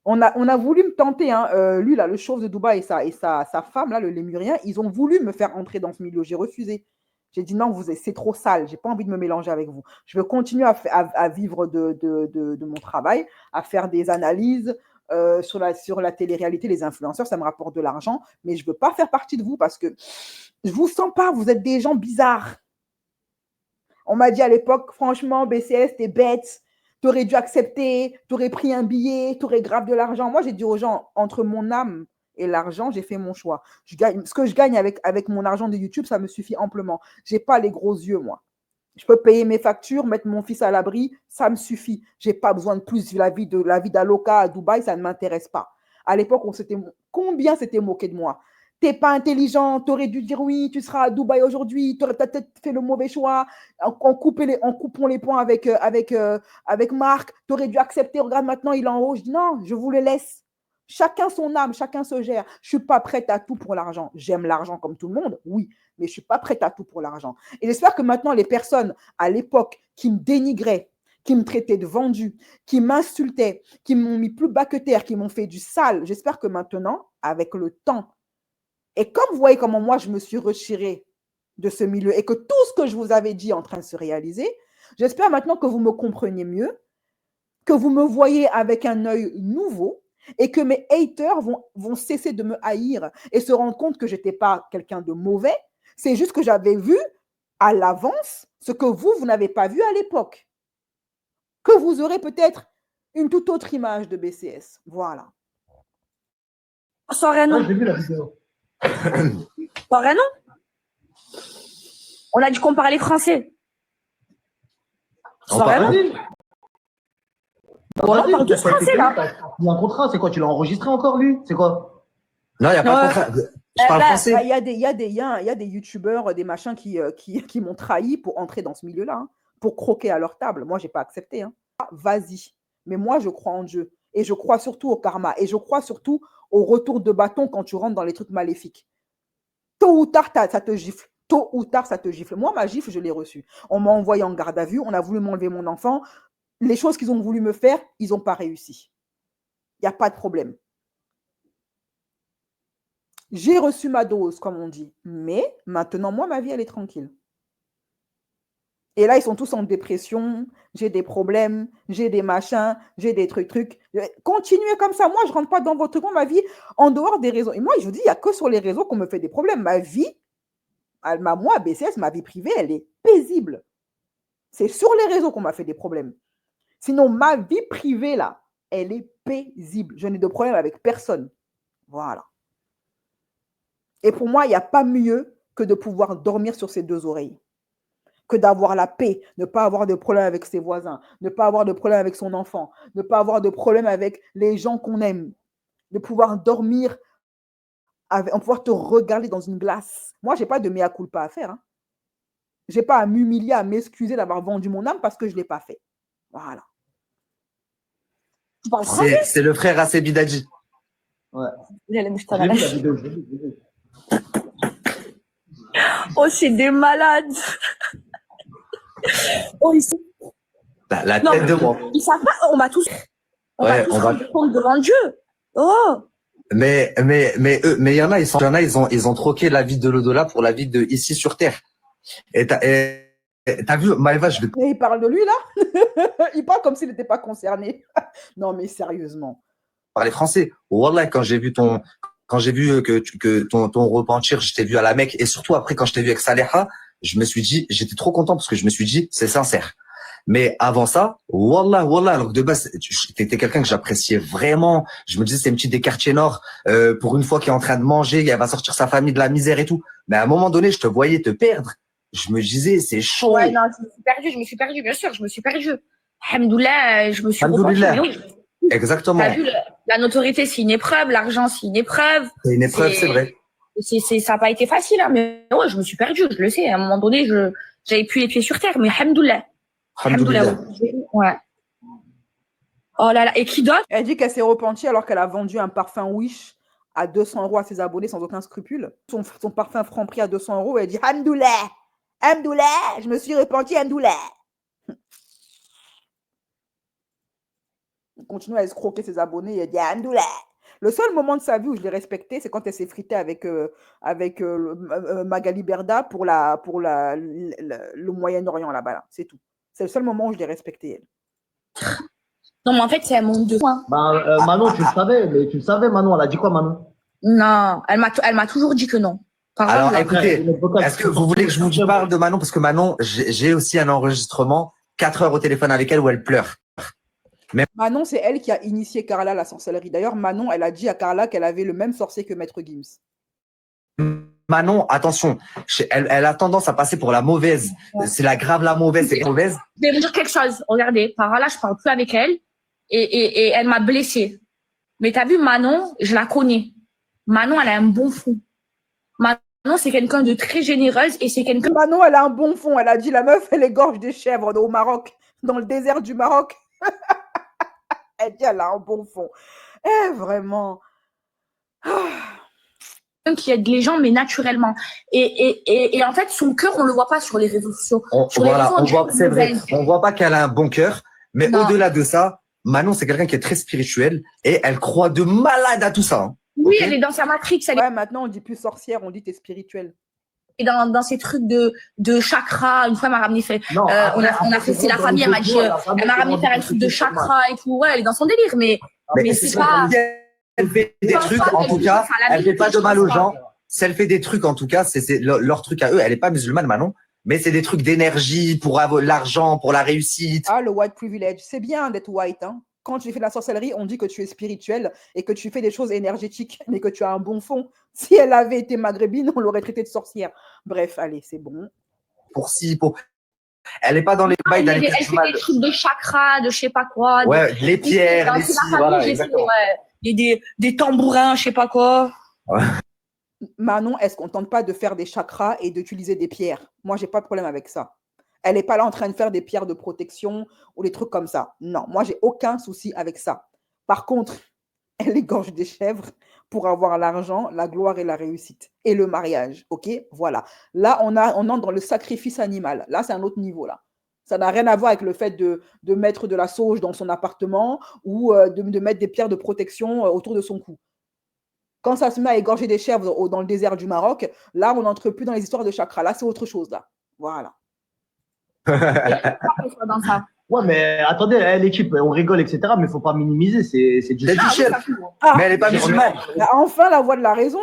On a voulu me tenter, hein, lui, là, le chauve de Dubaï et sa femme, là, le lémurien, ils ont voulu me faire entrer dans ce milieu. J'ai refusé. J'ai dit non, c'est trop sale. J'ai pas envie de me mélanger avec vous. Je veux continuer à vivre de mon travail, à faire des analyses sur la télé-réalité, les influenceurs, ça me rapporte de l'argent, mais je veux pas faire partie de vous parce que je vous sens pas. Vous êtes des gens bizarres. On m'a dit à l'époque, franchement, BCS, t'es bête. T'aurais dû accepter, t'aurais pris un billet, t'aurais grave de l'argent. Moi, j'ai dit aux gens, entre mon âme et l'argent, j'ai fait mon choix. Ce que je gagne avec mon argent de YouTube, ça me suffit amplement. Je n'ai pas les gros yeux, moi. Je peux payer mes factures, mettre mon fils à l'abri, ça me suffit. Je n'ai pas besoin de plus. La vie d'Aloca à Dubaï, ça ne m'intéresse pas. À l'époque, combien s'était moqué de moi? T'es pas intelligent, t'aurais dû dire oui, tu seras à Dubaï aujourd'hui, t'aurais peut-être fait le mauvais choix, en coupant les points avec Marc, t'aurais dû accepter, regarde maintenant il est en haut. Je dis non, je vous le laisse. Chacun son âme, chacun se gère. Je suis pas prête à tout pour l'argent. J'aime l'argent comme tout le monde, oui, mais je suis pas prête à tout pour l'argent. Et j'espère que maintenant les personnes à l'époque qui me dénigraient, qui me traitaient de vendu, qui m'insultaient, qui m'ont mis plus bas que terre, qui m'ont fait du sale, j'espère que maintenant, avec le temps, et comme vous voyez comment moi, je me suis retirée de ce milieu et que tout ce que je vous avais dit est en train de se réaliser, j'espère maintenant que vous me compreniez mieux, que vous me voyez avec un œil nouveau et que mes haters vont cesser de me haïr et se rendre compte que je n'étais pas quelqu'un de mauvais. C'est juste que j'avais vu à l'avance ce que vous n'avez pas vu à l'époque. Que vous aurez peut-être une toute autre image de BCS. Voilà. Soirée, non. J'ai vu la vidéo. Soirée, non. On a dit qu'on parlait français. Soirée, non. Voilà, on parle tous français, là. Il y a un contrat, c'est quoi? Tu l'as enregistré encore, lui? C'est quoi? Non, il n'y a pas de contrat. Je parle français. Il y a des youtubeurs, des machins qui m'ont trahi pour entrer dans ce milieu-là, hein, pour croquer à leur table. Moi, je n'ai pas accepté. Hein. Vas-y. Mais moi, je crois en Dieu. Et je crois surtout au karma. Et je crois surtout au retour de bâton quand tu rentres dans les trucs maléfiques. Tôt ou tard, ça te gifle. Tôt ou tard, ça te gifle. Moi, ma gifle, je l'ai reçue. On m'a envoyé en garde à vue. On a voulu m'enlever mon enfant. Les choses qu'ils ont voulu me faire, ils n'ont pas réussi. Il n'y a pas de problème. J'ai reçu ma dose, comme on dit. Mais maintenant, moi, ma vie, elle est tranquille. Et là, ils sont tous en dépression. J'ai des problèmes, j'ai des machins, j'ai des trucs. Continuez comme ça. Moi, je ne rentre pas dans votre truc. Ma vie, en dehors des réseaux. Et moi, je vous dis, il n'y a que sur les réseaux qu'on me fait des problèmes. Ma vie, moi, BCS, ma vie privée, elle est paisible. C'est sur les réseaux qu'on m'a fait des problèmes. Sinon, ma vie privée, là, elle est paisible. Je n'ai de problème avec personne. Voilà. Et pour moi, il n'y a pas mieux que de pouvoir dormir sur ses deux oreilles, que d'avoir la paix, ne pas avoir de problème avec ses voisins, ne pas avoir de problème avec son enfant, ne pas avoir de problème avec les gens qu'on aime, de pouvoir dormir, en pouvoir te regarder dans une glace. Moi, je n'ai pas de mea culpa à faire. Hein. Je n'ai pas à m'humilier, à m'excuser d'avoir vendu mon âme parce que je ne l'ai pas fait. Voilà. Tu parles français? C'est le frère Assebidadji. Ouais. J'ai J'ai vu la vidéo, j'ai vu. Oh, c'est des malades. Oh, ils sont... La Non, tête de moi. ils savent pas, on va tous... Ouais, on va tous rendre devant Dieu. Oh. Mais il y en a, ils ont troqué la vie de l'au-delà pour la vie de ici sur Terre. Et t'as vu, Maëva, je vais Et il parle de lui, là. Il parle comme s'il n'était pas concerné. Non, mais sérieusement. parler français. Wallah, quand j'ai vu que ton repentir, je t'ai vu à la Mecque, et surtout après quand je t'ai vu avec Saleha, j'étais trop content parce que je me suis dit, c'est sincère. Mais avant ça, wallah, alors que de base, t'étais quelqu'un que j'appréciais vraiment. Je me disais, c'est une petite des quartiers nord, pour une fois qui est en train de manger, elle va sortir sa famille de la misère et tout. Mais à un moment donné, je te voyais te perdre. Je me disais, c'est chaud. Ouais, non, je me suis perdue, bien sûr, je me suis perdue. Alhamdoulilah, je me suis repentie. Alhamdoulilah. Mais oui, Exactement. t'as vu, la notoriété, c'est une épreuve, l'argent, c'est une épreuve. C'est une épreuve, c'est vrai. Ça n'a pas été facile, hein, mais ouais, je me suis perdue, je le sais. À un moment donné, j'avais plus les pieds sur terre, mais alhamdoulilah. Alhamdoulilah. Ouais. Oh là là, et qui d'autre? Elle dit qu'elle s'est repentie alors qu'elle a vendu un parfum Wish à 200 € à ses abonnés sans aucun scrupule. Son parfum Franprix à 200 €, elle dit Hamdoullah, Hamdoullah, je me suis repentie, Hamdoullah. Elle continue à escroquer ses abonnés et elle dit Hamdoullah. Le seul moment de sa vie où je l'ai respectée, c'est quand elle s'est fritée avec Magali Berda pour le Moyen-Orient là-bas. Là. C'est tout. C'est le seul moment où je l'ai respectée, elle. Non, mais en fait, c'est un monde de points. Manon, tu le savais, mais tu le savais, Manon, elle a dit quoi, Manon? Non, elle m'a toujours dit que non. Alors, écoutez, est-ce que vous voulez que je vous parle de Manon? Parce que Manon, j'ai aussi un enregistrement, 4 heures au téléphone avec elle où elle pleure. Mais Manon, c'est elle qui a initié Carla à la sorcellerie. D'ailleurs, Manon, elle a dit à Carla qu'elle avait le même sorcier que Maître Gims. Manon, attention, elle a tendance à passer pour la mauvaise. Ouais. C'est la grave, la mauvaise, c'est mauvaise. Je vais vous dire quelque chose. Regardez, par là, je parle plus avec elle et elle m'a blessée. Mais t'as vu, Manon, je la connais. Manon, elle a un bon fond. Manon, c'est quelqu'un de très généreuse et c'est quelqu'un. Manon, elle a un bon fond. Elle a dit la meuf, elle égorge des chèvres au Maroc, dans le désert du Maroc. Elle dit elle a un bon fond. Eh, vraiment. Qui aide les gens, mais naturellement. Et en fait, son cœur, on le voit pas sur les réseaux sociaux. C'est vrai. On voit pas qu'elle a un bon cœur, mais au-delà de ça, Manon, c'est quelqu'un qui est très spirituel et elle croit de malade à tout ça. Hein. Oui, okay. Elle est dans sa matrix. Ouais, maintenant, on dit plus sorcière, on dit t'es spirituelle. Et dans ces trucs de chakra, une fois, elle m'a ramené fait. Non, on a fait, c'est la famille, elle m'a dit, elle m'a ramené faire un truc de chakra et tout. Ouais, elle est dans son délire, mais c'est pas. Elle fait des trucs, en tout cas, elle fait pas de mal aux gens. Si elle fait des trucs, en tout cas, c'est leur truc à eux. Elle est pas musulmane, Manon, mais c'est des trucs d'énergie pour avoir l'argent, pour la réussite. Ah, le white privilege. C'est bien d'être white, hein. Quand tu fais de la sorcellerie, on dit que tu es spirituel et que tu fais des choses énergétiques, mais que tu as un bon fond. Si elle avait été maghrébine, on l'aurait traitée de sorcière. Bref, allez, c'est bon. Elle n'est pas dans les bails d'aller. Elle fait des trucs de chakra, de je sais pas quoi. Ouais, les pierres, les cils, voilà, exactement. Des tambourins, je sais pas quoi. Ouais. Manon, est-ce qu'on tente pas de faire des chakras et d'utiliser des pierres? Moi, j'ai pas de problème avec ça. Elle n'est pas là en train de faire des pierres de protection ou des trucs comme ça. Non, moi, j'ai aucun souci avec ça. Par contre, elle égorge des chèvres pour avoir l'argent, la gloire et la réussite. Et le mariage, ok? Voilà. Là, on entre dans le sacrifice animal. Là, c'est un autre niveau, là. Ça n'a rien à voir avec le fait de mettre de la sauge dans son appartement ou de mettre des pierres de protection autour de son cou. Quand ça se met à égorger des chèvres dans le désert du Maroc, là, on n'entre plus dans les histoires de chakra. Là, c'est autre chose, là. Voilà. Dans ça. Ouais, mais attendez, l'équipe, on rigole, etc., mais il ne faut pas minimiser, c'est du chef. Mais elle n'est pas musulmane. Enfin, la voix de la raison,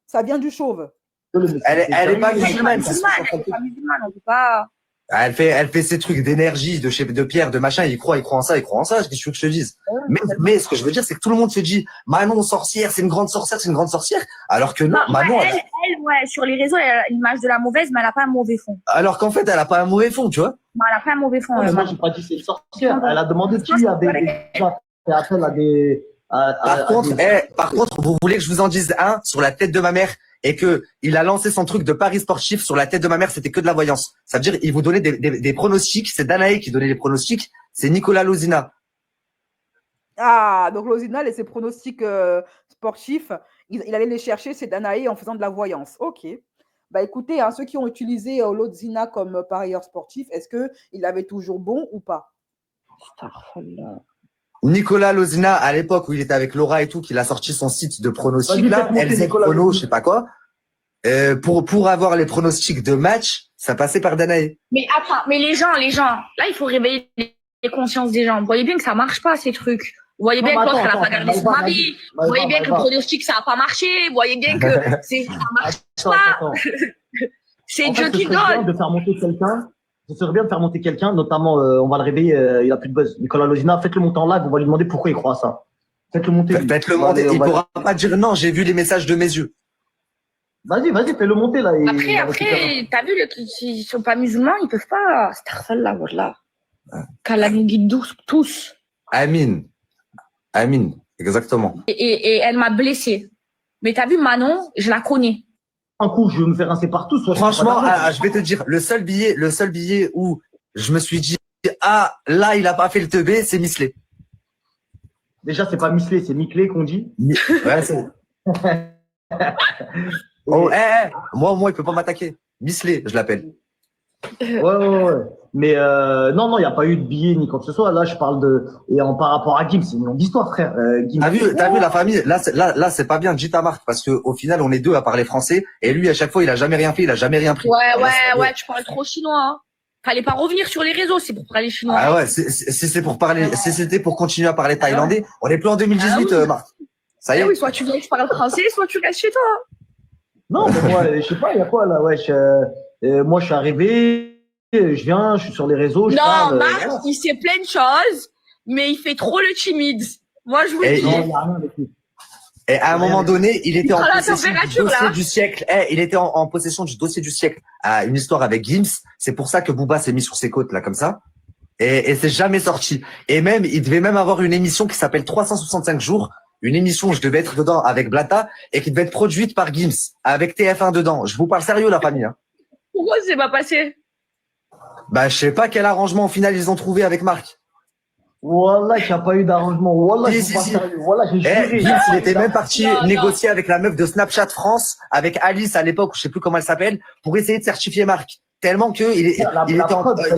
ça vient du chauve. Elle n'est pas musulmane. Elle n'est pas musulmane, on ne peut pas. Elle fait ces trucs d'énergie, de pierre, de machin, il croit en ça, qu'est-ce que tu veux que je te dise? Mais ce que je veux dire, c'est que tout le monde se dit, Manon, sorcière, c'est une grande sorcière, alors que non, Manon. Elle, ouais, sur les réseaux, elle a l'image de la mauvaise, mais elle n'a pas un mauvais fond. Alors qu'en fait, elle n'a pas un mauvais fond, tu vois? Non, elle n'a pas un mauvais fond. Moi, j'ai pas dit c'est une sorcière. Elle a demandé qui a appel à des. Par contre, vous voulez que je vous en dise un sur la tête de ma mère? Et que il a lancé son truc de paris sportif sur la tête de ma mère, c'était que de la voyance. Ça veut dire, il vous donnait des pronostics. C'est Danae qui donnait les pronostics. C'est Nicolas Lozina. Ah, donc Lozina et ses pronostics sportifs, il allait les chercher, c'est Danae en faisant de la voyance. Ok. Bah écoutez, hein, ceux qui ont utilisé Lozina comme parieur sportif, est-ce qu'il avait toujours bon ou pas? Nicolas Lozina, à l'époque où il était avec Laura et tout, qu'il a sorti son site de pronostics, là, LZ Prono, je sais pas quoi, pour avoir les pronostics de match, ça passait par Danae. Mais attends, mais les gens, là, il faut réveiller les consciences des gens. Vous voyez bien que ça marche pas, ces trucs. Vous voyez bien que l'autre, elle a pas gardé son mari. Vous voyez bien que le pronostic, ça a pas marché. Vous voyez bien que ça marche pas. C'est Dieu qui donne. De faire monter quelqu'un, Ce serait bien de faire monter quelqu'un, notamment, on va le réveiller, il a plus de buzz. Nicolas Lozina, faites-le monter en live, on va lui demander pourquoi il croit à ça. Faites-le monter. Faites-le monter. Il pourra pas dire non, j'ai vu les messages de mes yeux. Vas-y, fais-le monter là. Après, t'as vu, ils sont pas musulmans, ils peuvent pas. Astaghfirullah, wallah. Qu'Allah nous guide tous. Amin, exactement. Et elle m'a blessée. Mais t'as vu, Manon, je la connais. Un coup, je vais me faire rincer partout. Soit Franchement, je vais te dire, le seul billet où je me suis dit, ah, là, il a pas fait le teubé, c'est Misley. Déjà, c'est pas Misley, c'est Miclé qu'on dit. Ouais, c'est. Oh, moi, il peut pas m'attaquer. Misley, je l'appelle. Ouais. Mais non, il n'y a pas eu de billet ni quoi que ce soit. Là, je parle de. Et par rapport à Gims, c'est une longue histoire, frère. Gims. T'as vu la famille? Là, c'est pas bien de ta marque parce qu'au final, on est deux à parler français et lui, à chaque fois, il a jamais rien fait, il a jamais rien pris. Ouais, tu parles trop chinois. Hein. Fallait pas revenir sur les réseaux, c'est pour parler chinois. Ah ouais, si c'est pour parler, si c'était pour continuer à parler thaïlandais, on est plus en 2018, Marc. Ça y est. Oui, soit tu viens, tu parles français, soit tu restes chez toi. Non, mais moi, je sais pas, il y a quoi là, ouais. Moi, je suis arrivé, je viens, je suis sur les réseaux. Je parle, Marc, il sait plein de choses, mais il fait trop le timide. Moi, je vous le dis. Non, il y a rien avec lui. Et à un moment donné, il était en prend la possession du température, dossier là. du siècle. Il était en possession du dossier du siècle. Une histoire avec Gims. C'est pour ça que Booba s'est mis sur ses côtes, là, comme ça. Et c'est jamais sorti. Et même, il devait même avoir une émission qui s'appelle 365 jours. Une émission où je devais être dedans avec Blata et qui devait être produite par Gims, avec TF1 dedans. Je vous parle sérieux, la famille, hein. Pourquoi c'est pas passé? Bah, je sais pas quel arrangement au final ils ont trouvé avec Marc. Wallah, il n'y a pas eu d'arrangement. Wallah, Si, je suis pas si. sérieux. Wallah, j'ai juré. Gims, il était même parti Non. négocier avec la meuf de Snapchat France, avec Alice à l'époque, je sais plus comment elle s'appelle, pour essayer de certifier Marc. Tellement que il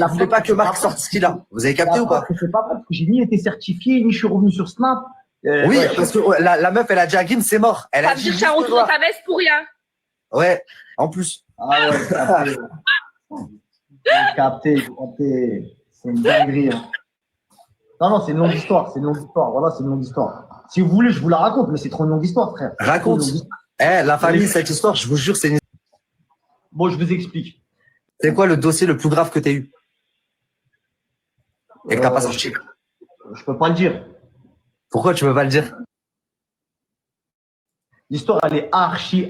voulait pas que Marc sorte ce qu'il a. Vous avez capté ou pas? C'est pas vrai, parce que j'ai ni été certifié, ni je suis revenu sur Snap. Oui, parce que la meuf, elle a dit à Gims, c'est mort. Elle Ça a veut dit dire que t'as juste retourné toi. ta veste pour rien. Ouais, en plus. Ah ouais, j'ai capté. C'est une dinguerie. Hein. Non, c'est une longue histoire. Voilà, c'est une longue histoire. Si vous voulez, je vous la raconte, mais c'est trop une longue histoire, frère. Raconte. La famille, cette histoire, je vous jure, c'est une... Bon, je vous explique. C'est quoi le dossier le plus grave que t'as eu? Et que t'as pas sorti? Je peux pas le dire. Pourquoi tu veux pas le dire? L'histoire, elle est archi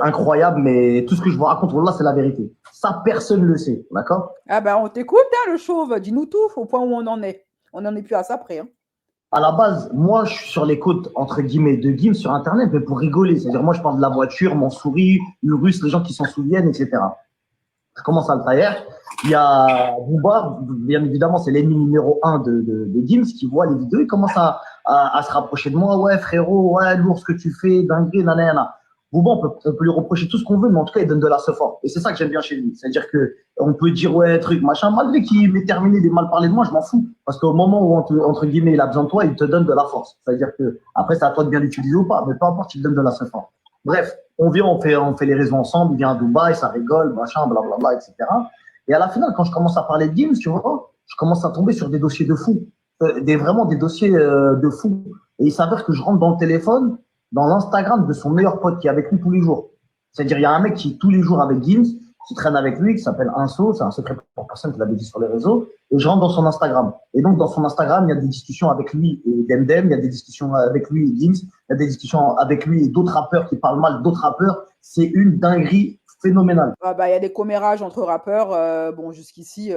incroyable, mais tout ce que je vous raconte, là, c'est la vérité. Ça, personne ne le sait, d'accord? Ah ben, on t'écoute, hein, le chauve. Dis-nous tout, au point où on en est. On n'en est plus à ça près. Hein. À la base, moi, je suis sur les côtes, entre guillemets, de Gims sur Internet, mais pour rigoler. C'est-à-dire, moi, je parle de la voiture, mon souris, le russe, les gens qui s'en souviennent, etc. Je commence à le tailler. Il y a Booba, bien évidemment, c'est l'ennemi numéro 1 de Gims, qui voit les vidéos, il commence à se rapprocher de moi. Ouais, frérot, ouais, lourd ce que tu fais, dinguerie, nanana. Booba, on peut lui reprocher tout ce qu'on veut, mais en tout cas, il donne de la support. Et c'est ça que j'aime bien chez lui. C'est-à-dire que on peut dire, ouais, truc, machin, malgré qu'il m'ait terminé des mal parler de moi, je m'en fous. Parce qu'au moment où, entre guillemets, il a besoin de toi, il te donne de la force. C'est-à-dire que, après, c'est à toi de bien l'utiliser ou pas, mais peu importe, il te donne de la support. Bref, on vient, on fait les réseaux ensemble, il vient à Dubaï, ça rigole, machin, blablabla, etc. Et à la finale, quand je commence à parler de Gims, tu vois, je commence à tomber sur des dossiers de fou. Vraiment des dossiers de fou. Et il s'avère que je rentre dans le téléphone, dans l'Instagram de son meilleur pote qui est avec lui tous les jours. C'est-à-dire, il y a un mec qui est tous les jours avec Gims, qui traîne avec lui, qui s'appelle Inso, c'est un secret pour personne qui l'avait dit sur les réseaux, et je rentre dans son Instagram. Et donc, dans son Instagram, il y a des discussions avec lui et Demdem, il y a des discussions avec lui et Gims, il y a des discussions avec lui et d'autres rappeurs qui parlent mal d'autres rappeurs. C'est une dinguerie phénoménale. Ah bah, y a des commérages entre rappeurs. Bon, jusqu'ici,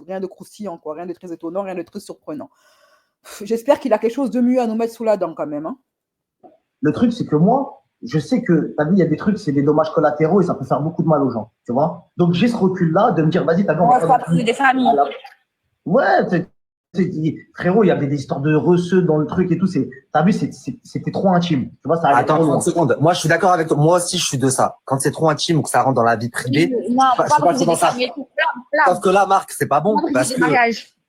rien de croustillant, quoi, rien de très étonnant, rien de très surprenant. J'espère qu'il a quelque chose de mieux à nous mettre sous la dent quand même. Hein. Le truc, c'est que moi, je sais que, t'as vu, il y a des trucs, c'est des dommages collatéraux et ça peut faire beaucoup de mal aux gens, tu vois. Donc, j'ai ce recul-là de me dire, vas-y, t'as vu, On va pas priver des familles. Ouais, frérot, il y avait des histoires de receux dans le truc et tout. T'as vu, c'était trop intime. Tu vois, ça allait Attends, trop loin. 30 secondes. Moi, je suis d'accord avec toi. Moi aussi, je suis de ça. Quand c'est trop intime ou que ça rentre dans la vie privée, Non, je suis pas trop dans ça. Sauf que là, Marc, c'est pas bon parce que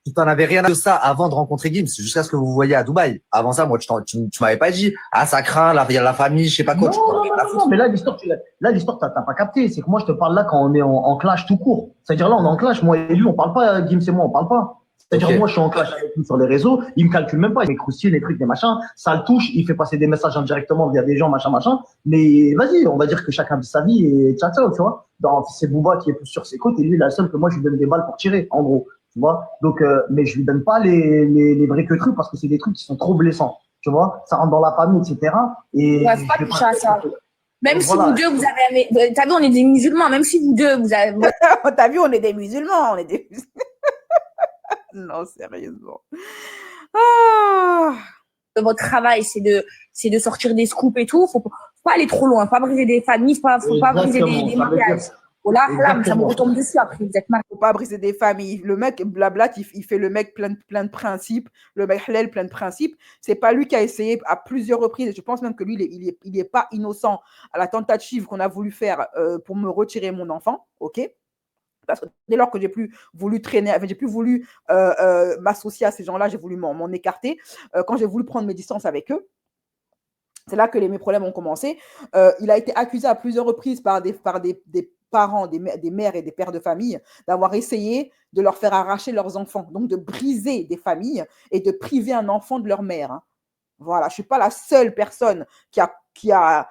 tu t'en avais rien de ça avant de rencontrer Gims, jusqu'à ce que vous vous voyez à Dubaï. Avant ça, moi, tu m'avais pas dit, ah, ça craint, il y a la famille, je sais pas quoi. Non, mais là, l'histoire, t'as pas capté. C'est que moi, je te parle là quand on est en clash tout court. C'est-à-dire là, on est en clash. Moi et lui, on parle pas, Gims et moi, on parle pas. C'est-à-dire, Ok. moi, je suis en clash avec lui sur les réseaux, il me calcule même pas, il m'écroustille, les trucs, des machins, ça le touche, il fait passer des messages indirectement via des gens, machin. Mais vas-y, on va dire que chacun vit sa vie et ciao, ciao, tu vois. C'est Booba qui est plus sur ses côtes et lui, la seule que moi, je lui donne des balles pour tirer, en gros, tu vois. Donc, mais je lui donne pas les vrais que trucs parce que c'est des trucs qui sont trop blessants, tu vois. Ça rentre dans la famille, etc. Et Ouais, faut pas je vais toucher à ça. Même si voilà. vous deux, vous avez, t'as vu, on est des musulmans, même si vous deux, vous avez, T'as vu, on est des musulmans, on est des Non, sérieusement. Ah. votre travail, c'est de sortir des scoops et tout, faut pas aller trop loin, pas briser des familles, faut pas briser Exactement, des ça veut dire, mariages. Oh là, ça me exactement. retombe dessus après, vous êtes mal. Faut pas briser des familles. Le mec, blabla, il fait le mec plein de principes. Le mec Hlel, plein de principes. C'est pas lui qui a essayé à plusieurs reprises. Et je pense même que lui, il est pas innocent à la tentative qu'on a voulu faire pour me retirer mon enfant. OK? Parce que dès lors que j'ai plus voulu traîner, j'ai plus voulu m'associer à ces gens-là, j'ai voulu m'en écarter. Quand j'ai voulu prendre mes distances avec eux, c'est là que mes problèmes ont commencé. Il a été accusé à plusieurs reprises par des parents, des mères et des pères de famille, d'avoir essayé de leur faire arracher leurs enfants, donc de briser des familles et de priver un enfant de leur mère. Hein. Voilà, je ne suis pas la seule personne qui a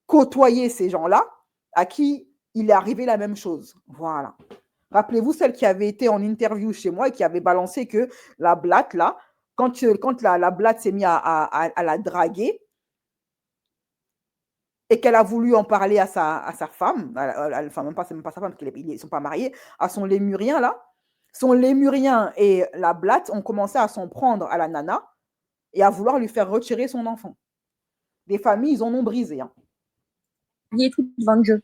côtoyé ces gens-là, à qui il est arrivé la même chose. Voilà. Rappelez-vous celle qui avait été en interview chez moi et qui avait balancé que la blatte, là, quand la blatte s'est mise à la draguer, et qu'elle a voulu en parler à sa femme, enfin même pas sa femme, parce qu'ils ne sont pas mariés, à son lémurien là. Son lémurien et la blatte ont commencé à s'en prendre à la nana et à vouloir lui faire retirer son enfant. Des familles, ils en ont brisé. Hein. Il est tout devant le jeu.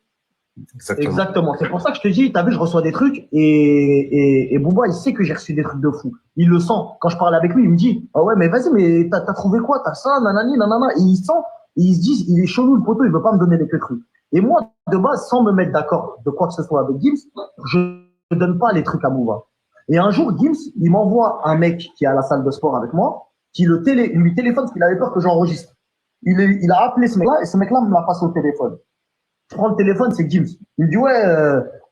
Exactement. C'est pour ça que je te dis, t'as vu, je reçois des trucs et Booba, il sait que j'ai reçu des trucs de fou. Il le sent. Quand je parle avec lui, il me dit, ah ouais, mais vas-y, mais t'as trouvé quoi? T'as ça, nanani, nanana. Et il sent, et il se dit, il est chelou, le poteau, il veut pas me donner des que trucs. Et moi, de base, sans me mettre d'accord de quoi que ce soit avec Gims, je ne donne pas les trucs à Booba. Et un jour, Gims, il m'envoie un mec qui est à la salle de sport avec moi, qui lui téléphone parce qu'il avait peur que j'enregistre. Il a appelé ce mec-là et ce mec-là me l'a passé au téléphone. Je prends le téléphone, c'est Gims. Il me dit, ouais,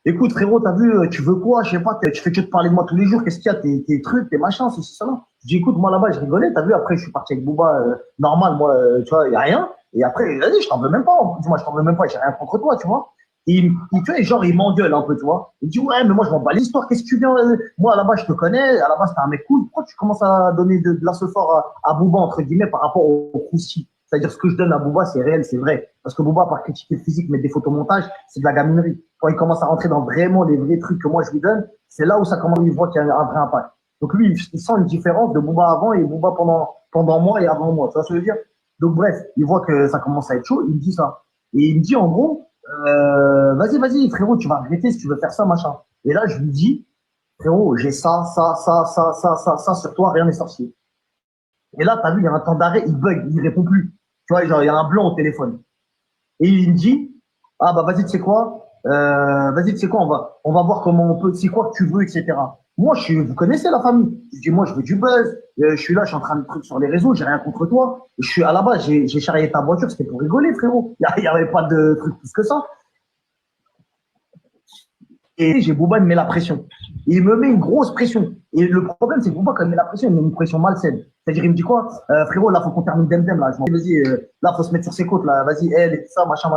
écoute, frérot, t'as vu, tu veux quoi? Je sais pas, tu fais que te parler de moi tous les jours, qu'est-ce qu'il y a? Tes trucs, tes machins, c'est ça, là. Je dis, écoute, moi là-bas, je rigolais, t'as vu, après, je suis parti avec Booba, normal, moi, tu vois, y a rien. Et après, vas-y, je t'en veux même pas. Dis-moi, je t'en veux même pas, j'ai rien contre toi, tu vois. Et tu vois, genre, il m'engueule un peu, tu vois. Il me dit, ouais, mais moi, je m'en bats l'histoire, qu'est-ce que tu viens? Moi, là-bas, je te connais, à la base, t'es un mec cool. Pourquoi tu commences à donner de la fort à Booba, entre guillemets, par rapport au Croussi? C'est-à-dire, ce que je donne à Booba, c'est réel, c'est vrai. Parce que Booba, par critiquer le physique, mettre des photomontages, c'est de la gaminerie. Quand il commence à rentrer dans vraiment les vrais trucs que moi je lui donne, c'est là où ça commence, il voit qu'il y a un vrai impact. Donc lui, il sent une différence de Booba avant et Booba pendant moi et avant moi. Tu vois ce que je veux dire? Donc bref, il voit que ça commence à être chaud, il me dit ça. Et il me dit en gros, vas-y, frérot, tu vas arrêter si tu veux faire ça, machin. Et là, je lui dis, frérot, j'ai ça sur toi, rien n'est sorti. Et là, t'as vu, il y a un temps d'arrêt, il bug, il répond plus. Tu vois, genre, il y a un blanc au téléphone. Et il me dit, ah bah vas-y, tu sais quoi, on va voir comment on peut, c'est quoi que tu veux, etc. Moi, vous connaissez la famille. Je dis, moi, je veux du buzz. Je suis là, je suis en train de trucs sur les réseaux, j'ai rien contre toi. Je suis à la base, j'ai charrié ta voiture, c'était pour rigoler, frérot. Il y avait pas de truc plus que ça. Et j'ai Booba, il me met la pression. Il me met une grosse pression. Et le problème, c'est que Booba, quand il me met la pression, il me met une pression malsaine. C'est-à-dire, il me dit quoi? Frérot, là, faut qu'on termine Demdem, là. Je m'en vas-y, là, faut se mettre sur ses côtes, là. Vas-y, elle, et tout ça, machin.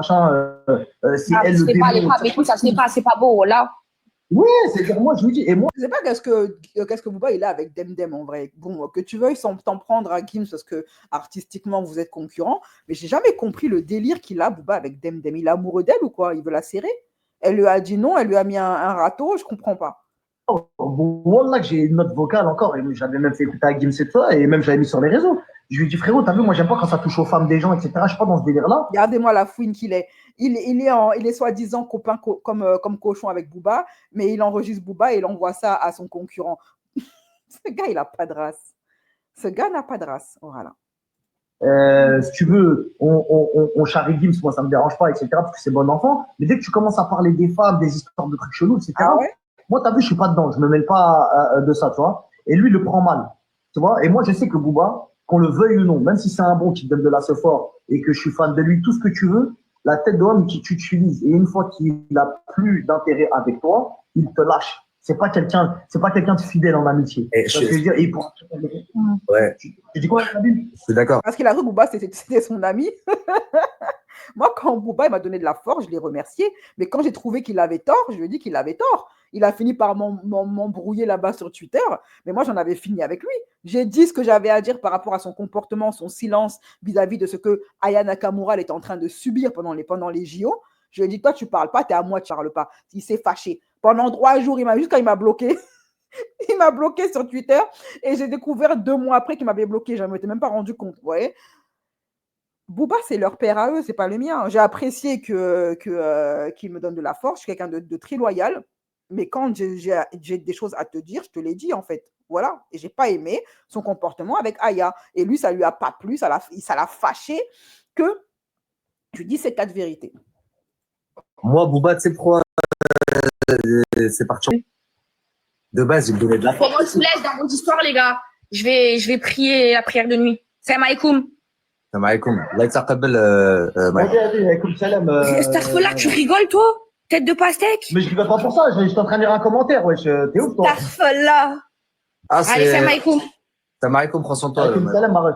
C'est Ah, elle le pas les démon. femmes et tout, ça se fait pas, c'est pas beau, là. Oui, c'est-à-dire, moi, je lui dis, et moi, Je sais pas qu'est-ce que Booba il a avec Demdem en vrai. Bon, que tu veuilles t'en prendre à Gims parce que artistiquement vous êtes concurrents, mais j'ai jamais compris le délire qu'il a Booba avec Demdem. Il est amoureux d'elle ou quoi? Il veut la serrer? Elle lui a dit non, elle lui a mis un râteau, je comprends pas. Wallah, que j'ai une note vocale encore, et j'avais même fait écouter à Gims cette fois, et même j'avais mis sur les réseaux. Je lui ai dit, frérot, t'as vu, moi, j'aime pas quand ça touche aux femmes des gens, etc. Je suis pas dans ce délire-là. Regardez-moi la fouine qu'il est. Il est soi-disant copain comme cochon avec Booba, mais il enregistre Booba et il envoie ça à son concurrent. Ce gars, il n'a pas de race. Ce gars n'a pas de race. Voilà. Si tu veux, on charrie Gims, moi ça me dérange pas, etc. parce que c'est bon enfant. Mais dès que tu commences à parler des femmes, des histoires de trucs chelous, etc. Ah ouais? Moi, t'as vu, je suis pas dedans, je me mêle pas de ça, tu vois. Et lui, il le prend mal, tu vois. Et moi, je sais que Booba, qu'on le veuille ou non, même si c'est un bon qui te donne de la fort et que je suis fan de lui, tout ce que tu veux, la tête d'homme qui t'utilise. Et une fois qu'il a plus d'intérêt avec toi, il te lâche. c'est pas quelqu'un de fidèle en amitié. Et Tu vois ce que je veux dire? Et pour... Ouais, Tu dis quoi, Nabil? je suis d'accord. Parce qu'il a cru que Booba, c'était son ami. Moi, quand Booba il m'a donné de la force, je l'ai remercié. Mais quand j'ai trouvé qu'il avait tort, je lui ai dit qu'il avait tort. Il a fini par m'embrouiller là-bas sur Twitter. Mais moi, j'en avais fini avec lui. J'ai dit ce que j'avais à dire par rapport à son comportement, son silence vis-à-vis de ce que Aya Nakamura elle était en train de subir pendant les JO. Je lui ai dit, toi, tu parles pas, tu es à moi, tu parles pas. Il s'est fâché. Pendant 3 jours, juste quand il m'a bloqué, il m'a bloqué sur Twitter et j'ai découvert 2 mois après qu'il m'avait bloqué. Je ne m'étais même pas rendu compte. Vous voyez, Booba, c'est leur père à eux, c'est pas le mien. J'ai apprécié qu'il me donne de la force. Je suis quelqu'un de très loyal. Mais quand j'ai des choses à te dire, je te les dis en fait. Voilà. Et j'ai pas aimé son comportement avec Aya. Et lui, ça lui a pas plu, ça l'a fâché que je dis ces 4 vérités. Moi, Booba, tu sais pourquoi c'est parti? De base, il me donnait de la force. Comment je vous laisse dans votre histoire, les gars? Je vais prier la prière de nuit. Salam alaikum. Salam alaikum. Allah ytaqabbal, Mike. Vas-y, comme salam. Starfala, tu rigoles, toi? Tête de pastèque? Mais je rigole pas pour ça, je suis en train de lire un commentaire, wesh. T'es ouf, toi. Starfala. Ah, Allez, salam alaikum. Salam alaikum, prends soin de toi. Alaikum salam, Marek.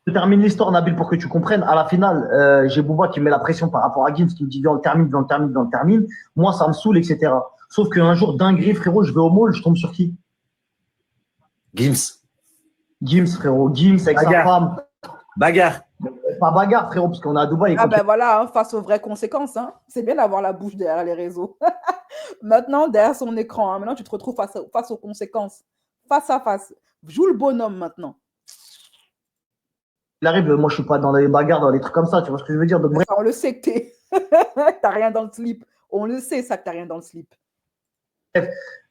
Je termine l'histoire, Nabil, pour que tu comprennes. À la finale, j'ai Booba qui me met la pression par rapport à Gims, qui me dit, viens, on le termine. Moi, ça me saoule, etc. Sauf qu'un jour, dinguerie, frérot, je vais au mall, je tombe sur qui? Gims. Gims, frérot. Gims avec sa Bagarre. femme. Bagarre. Pas bagarre, frérot, parce qu'on est à Dubaï. Ah ben voilà, hein, face aux vraies conséquences. Hein. C'est bien d'avoir la bouche derrière les réseaux. Maintenant, derrière son écran, hein, maintenant tu te retrouves face aux conséquences. Face à face. Joue le bonhomme maintenant. Il arrive, moi, je suis pas dans les bagarres, dans les trucs comme ça, tu vois ce que je veux dire? Donc, bref, Ça, on le sait que t'as rien dans le slip. On le sait, ça, que t'as rien dans le slip.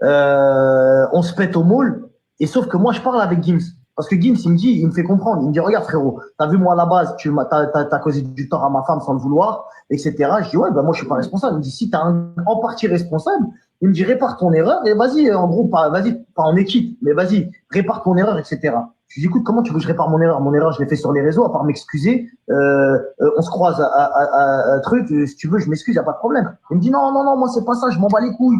on se pète au mall, et sauf que moi, je parle avec Gims. Parce que Gims, il me fait comprendre. Il me dit, regarde, frérot, t'as vu, moi, à la base, t'as causé du tort à ma femme sans le vouloir, etc. Je dis, ouais, bah, moi, je suis pas responsable. Il me dit, si t'es en partie responsable, il me dit, répare ton erreur, et vas-y, en gros, vas-y, pas en équipe, mais vas-y, répare ton erreur, etc. Je lui dis, écoute, comment tu veux que je répare mon erreur? Mon erreur, je l'ai fait sur les réseaux, à part m'excuser. On se croise à truc, si tu veux, je m'excuse, y a pas de problème. Il me dit, non, moi, c'est pas ça, je m'en bats les couilles.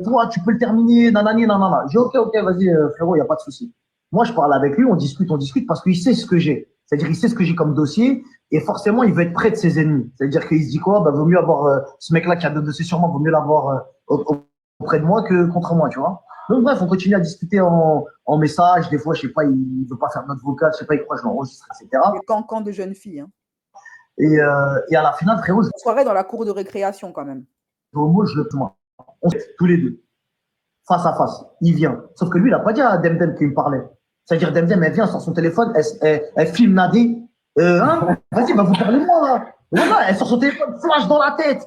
Toi, tu peux le terminer, nanani, nanana. Je dis, ok, vas-y, frérot, y a pas de souci. Moi, je parle avec lui, on discute, parce qu'il sait ce que j'ai. C'est-à-dire, il sait ce que j'ai comme dossier, et forcément, il veut être près de ses ennemis. C'est-à-dire qu'il se dit quoi? Bah, vaut mieux avoir ce mec-là qui a deux dossiers sur moi, vaut mieux l'avoir auprès de moi que contre moi, tu vois. Donc, bref, on continue à discuter en message. Des fois, je sais pas, il veut pas faire notre vocal, je sais pas, il croit que je l'enregistre, etc. Les cancans de jeunes filles. Hein. Et à la finale, frérot, je Soirée dans la cour de récréation, quand même. vais au mot, je le prends. On se fait tous les deux, face à face. Il vient. Sauf que lui, il a pas dit à Demdem qu'il me parlait. C'est-à-dire, Demdem, elle vient sur son téléphone, elle filme Nadé. Vas-y, bah, vous parlez-moi, là. Voilà, elle sort son téléphone, flash dans la tête.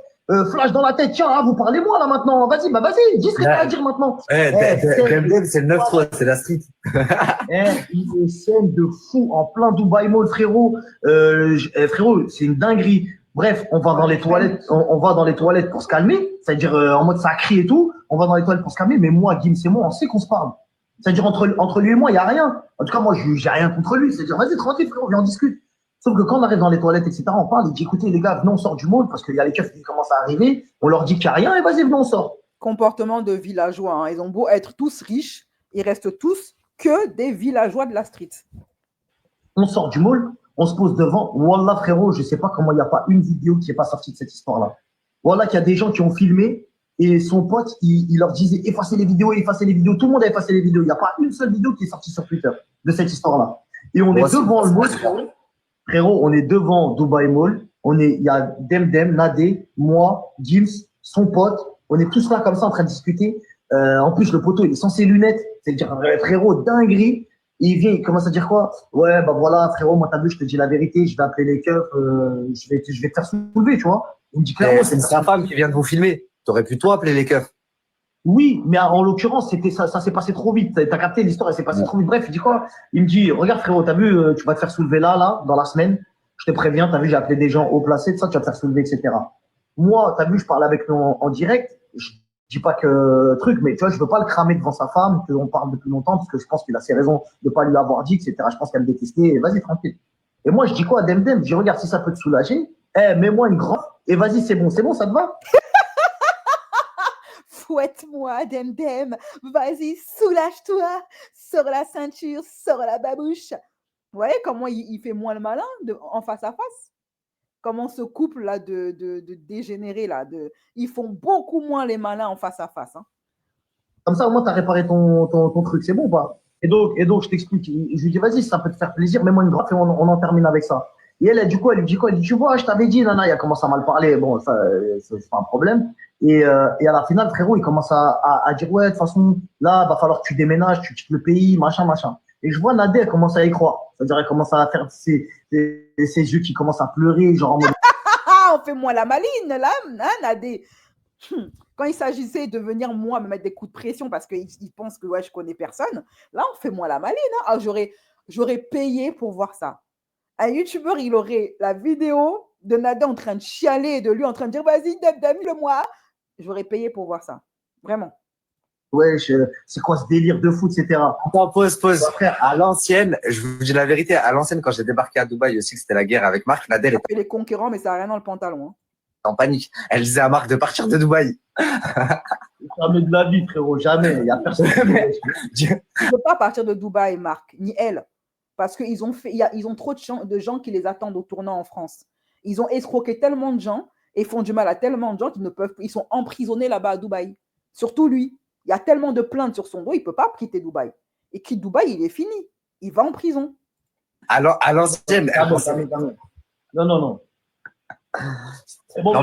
Tiens, vous parlez-moi là maintenant. Vas-y, dis ce que tu as à dire maintenant. Demdem, c'est le 9-3, c'est la street. Une scène de fou en plein Dubaï Mall, frérot. Frérot, c'est une dinguerie. Bref, on va dans les toilettes, on va dans les toilettes pour se calmer. C'est-à-dire, en mode ça crie et tout. On va dans les toilettes pour se calmer. Mais moi, Gims et moi, on sait qu'on se parle. C'est-à-dire, entre lui et moi, il n'y a rien. En tout cas, moi, j'ai rien contre lui. C'est-à-dire, vas-y, tranquille, frérot, viens, on discute. Sauf que quand on arrive dans les toilettes, etc., on parle, il dit, écoutez, les gars, venez, on sort du mall, parce qu'il y a les keufs qui commencent à arriver, on leur dit qu'il n'y a rien, et vas-y, venez, on sort. Comportement de villageois. Hein. Ils ont beau être tous riches, ils restent tous que des villageois de la street. On sort du mall, on se pose devant. Wallah, frérot, je sais pas comment il n'y a pas une vidéo qui n'est pas sortie de cette histoire-là. Wallah, qu'il y a des gens qui ont filmé, et son pote, il leur disait, effacez les vidéos. Tout le monde a effacé les vidéos. Il n'y a pas une seule vidéo qui est sortie sur Twitter de cette histoire-là. Et on est devant le mall, frérot, on est devant Dubaï Mall. Il y a Demdem, Nadé, moi, Gims, son pote. On est tous là comme ça en train de discuter. En plus, le poteau, il est sans ses lunettes. C'est-à-dire, frérot, dinguerie. Et il vient, il commence à dire quoi? Ouais, bah voilà, frérot, moi, t'as vu, je te dis la vérité, je vais appeler les keufs, je vais te faire soulever, tu vois. Il me dit clairement. C'est sa femme qui vient de vous filmer. T'aurais pu toi appeler les keufs. Oui, mais en l'occurrence, ça s'est passé trop vite. T'as capté l'histoire, elle s'est passée trop vite. Bref, il dit quoi? Il me dit, regarde frérot, t'as vu, tu vas te faire soulever là, dans la semaine. Je te préviens, t'as vu, j'ai appelé des gens haut placés, tout ça, tu vas te faire soulever, etc. Moi, t'as vu, je parle avec lui en direct. Je dis pas que truc, mais tu vois, je veux pas le cramer devant sa femme, qu'on parle depuis longtemps, parce que je pense qu'il a ses raisons de pas lui avoir dit, etc. Je pense qu'elle me détestait. Vas-y, tranquille. Et moi, je dis quoi à Demdem? Je dis, regarde, si ça peut te soulager, mets-moi une grande, et vas-y, c'est bon, ça te va? fouette-moi, Demdem, vas-y, soulage-toi, sors la ceinture, sors la babouche. Vous voyez comment il fait moins le malin en face à face? Comment ce couple-là de dégénérés, là, ils font beaucoup moins les malins en face à face. Hein. Comme ça, au moins, tu as réparé ton truc, c'est bon ou pas? Et donc, je t'explique. Je lui dis, vas-y, si ça peut te faire plaisir, mets-moi une graffe et on en termine avec ça. Et elle, du coup, elle lui dit quoi? Elle dit, tu vois, je t'avais dit, nana, il a commencé à mal parler. Bon, ça, c'est pas un problème. Et à la finale, frérot, il commence à dire, ouais, de toute façon, là, va falloir que tu déménages, tu quittes le pays, machin, machin. Et je vois Nadé, elle commence à y croire. C'est-à-dire, elle commence à faire ses yeux qui commencent à pleurer, genre en mode. Ah, on fait moins la maline, là, hein, Nadé. Quand il s'agissait de venir, moi, me mettre des coups de pression parce qu'il pense que ouais, je connais personne, là, on fait moins la maline. Hein. Ah, j'aurais payé pour voir ça. Un youtubeur, il aurait la vidéo de Nada en train de chialer et de lui en train de dire vas-y, donne-le-moi. J'aurais payé pour voir ça. Vraiment. Ouais, c'est quoi ce délire de foot, etc. Attends, pause. Frère, à l'ancienne, je vous dis la vérité, à l'ancienne, quand j'ai débarqué à Dubaï aussi, que c'était la guerre avec Marc, Nadel était Les concurrents, mais ça n'a rien dans le pantalon. Hein. en panique. Elle disait à Marc de partir de Dubaï. Jamais de la vie, frérot, jamais. Il n'y a personne. Tu ne peux pas partir de Dubaï, Marc, ni elle. Parce qu'ils ont trop de gens qui les attendent au tournant en France. Ils ont escroqué tellement de gens et font du mal à tellement de gens ils sont emprisonnés là-bas à Dubaï. Surtout lui. Il y a tellement de plaintes sur son dos, il ne peut pas quitter Dubaï. Et quitte Dubaï, il est fini. Il va en prison. Alors, à l'ancienne. Non. C'est bon,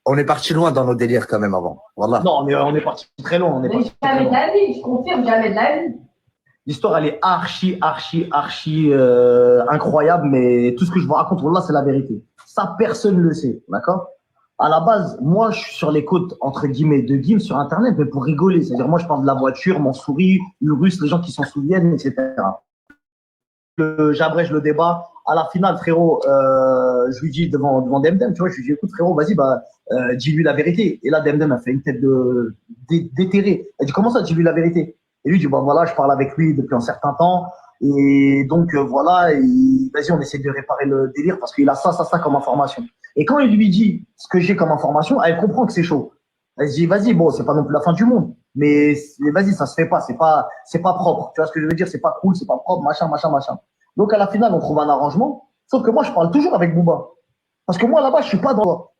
on est parti loin dans nos délires quand même avant. Voilà. Non, mais on est parti très loin. Jamais de la vie, je confirme, jamais de la vie. L'histoire, elle est archi incroyable, mais tout ce que je vous raconte, là, c'est la vérité. Ça, personne ne le sait, d'accord? À la base, moi, je suis sur les côtes, entre guillemets, de Gims sur Internet, mais pour rigoler. C'est-à-dire, moi, je parle de la voiture, mon souris, Urus, les gens qui s'en souviennent, etc. J'abrège le débat. À la finale, frérot, je lui dis devant Demdem, tu vois, je lui dis, écoute, frérot, vas-y, dis-lui la vérité. Et là, Demdem a fait une tête déterrée. Elle dit, comment ça, dis-lui la vérité? Et lui dit, voilà, je parle avec lui depuis un certain temps. Et donc, voilà, vas-y, on essaie de réparer le délire parce qu'il a ça comme information. Et quand il lui dit ce que j'ai comme information, elle comprend que c'est chaud. Elle se dit, vas-y, bon, c'est pas non plus la fin du monde. Mais vas-y, ça se fait pas, c'est pas propre. Tu vois ce que je veux dire? C'est pas cool, c'est pas propre, machin. Donc, à la finale, on trouve un arrangement. Sauf que moi, je parle toujours avec Booba. Parce que moi, là-bas, je suis pas dans.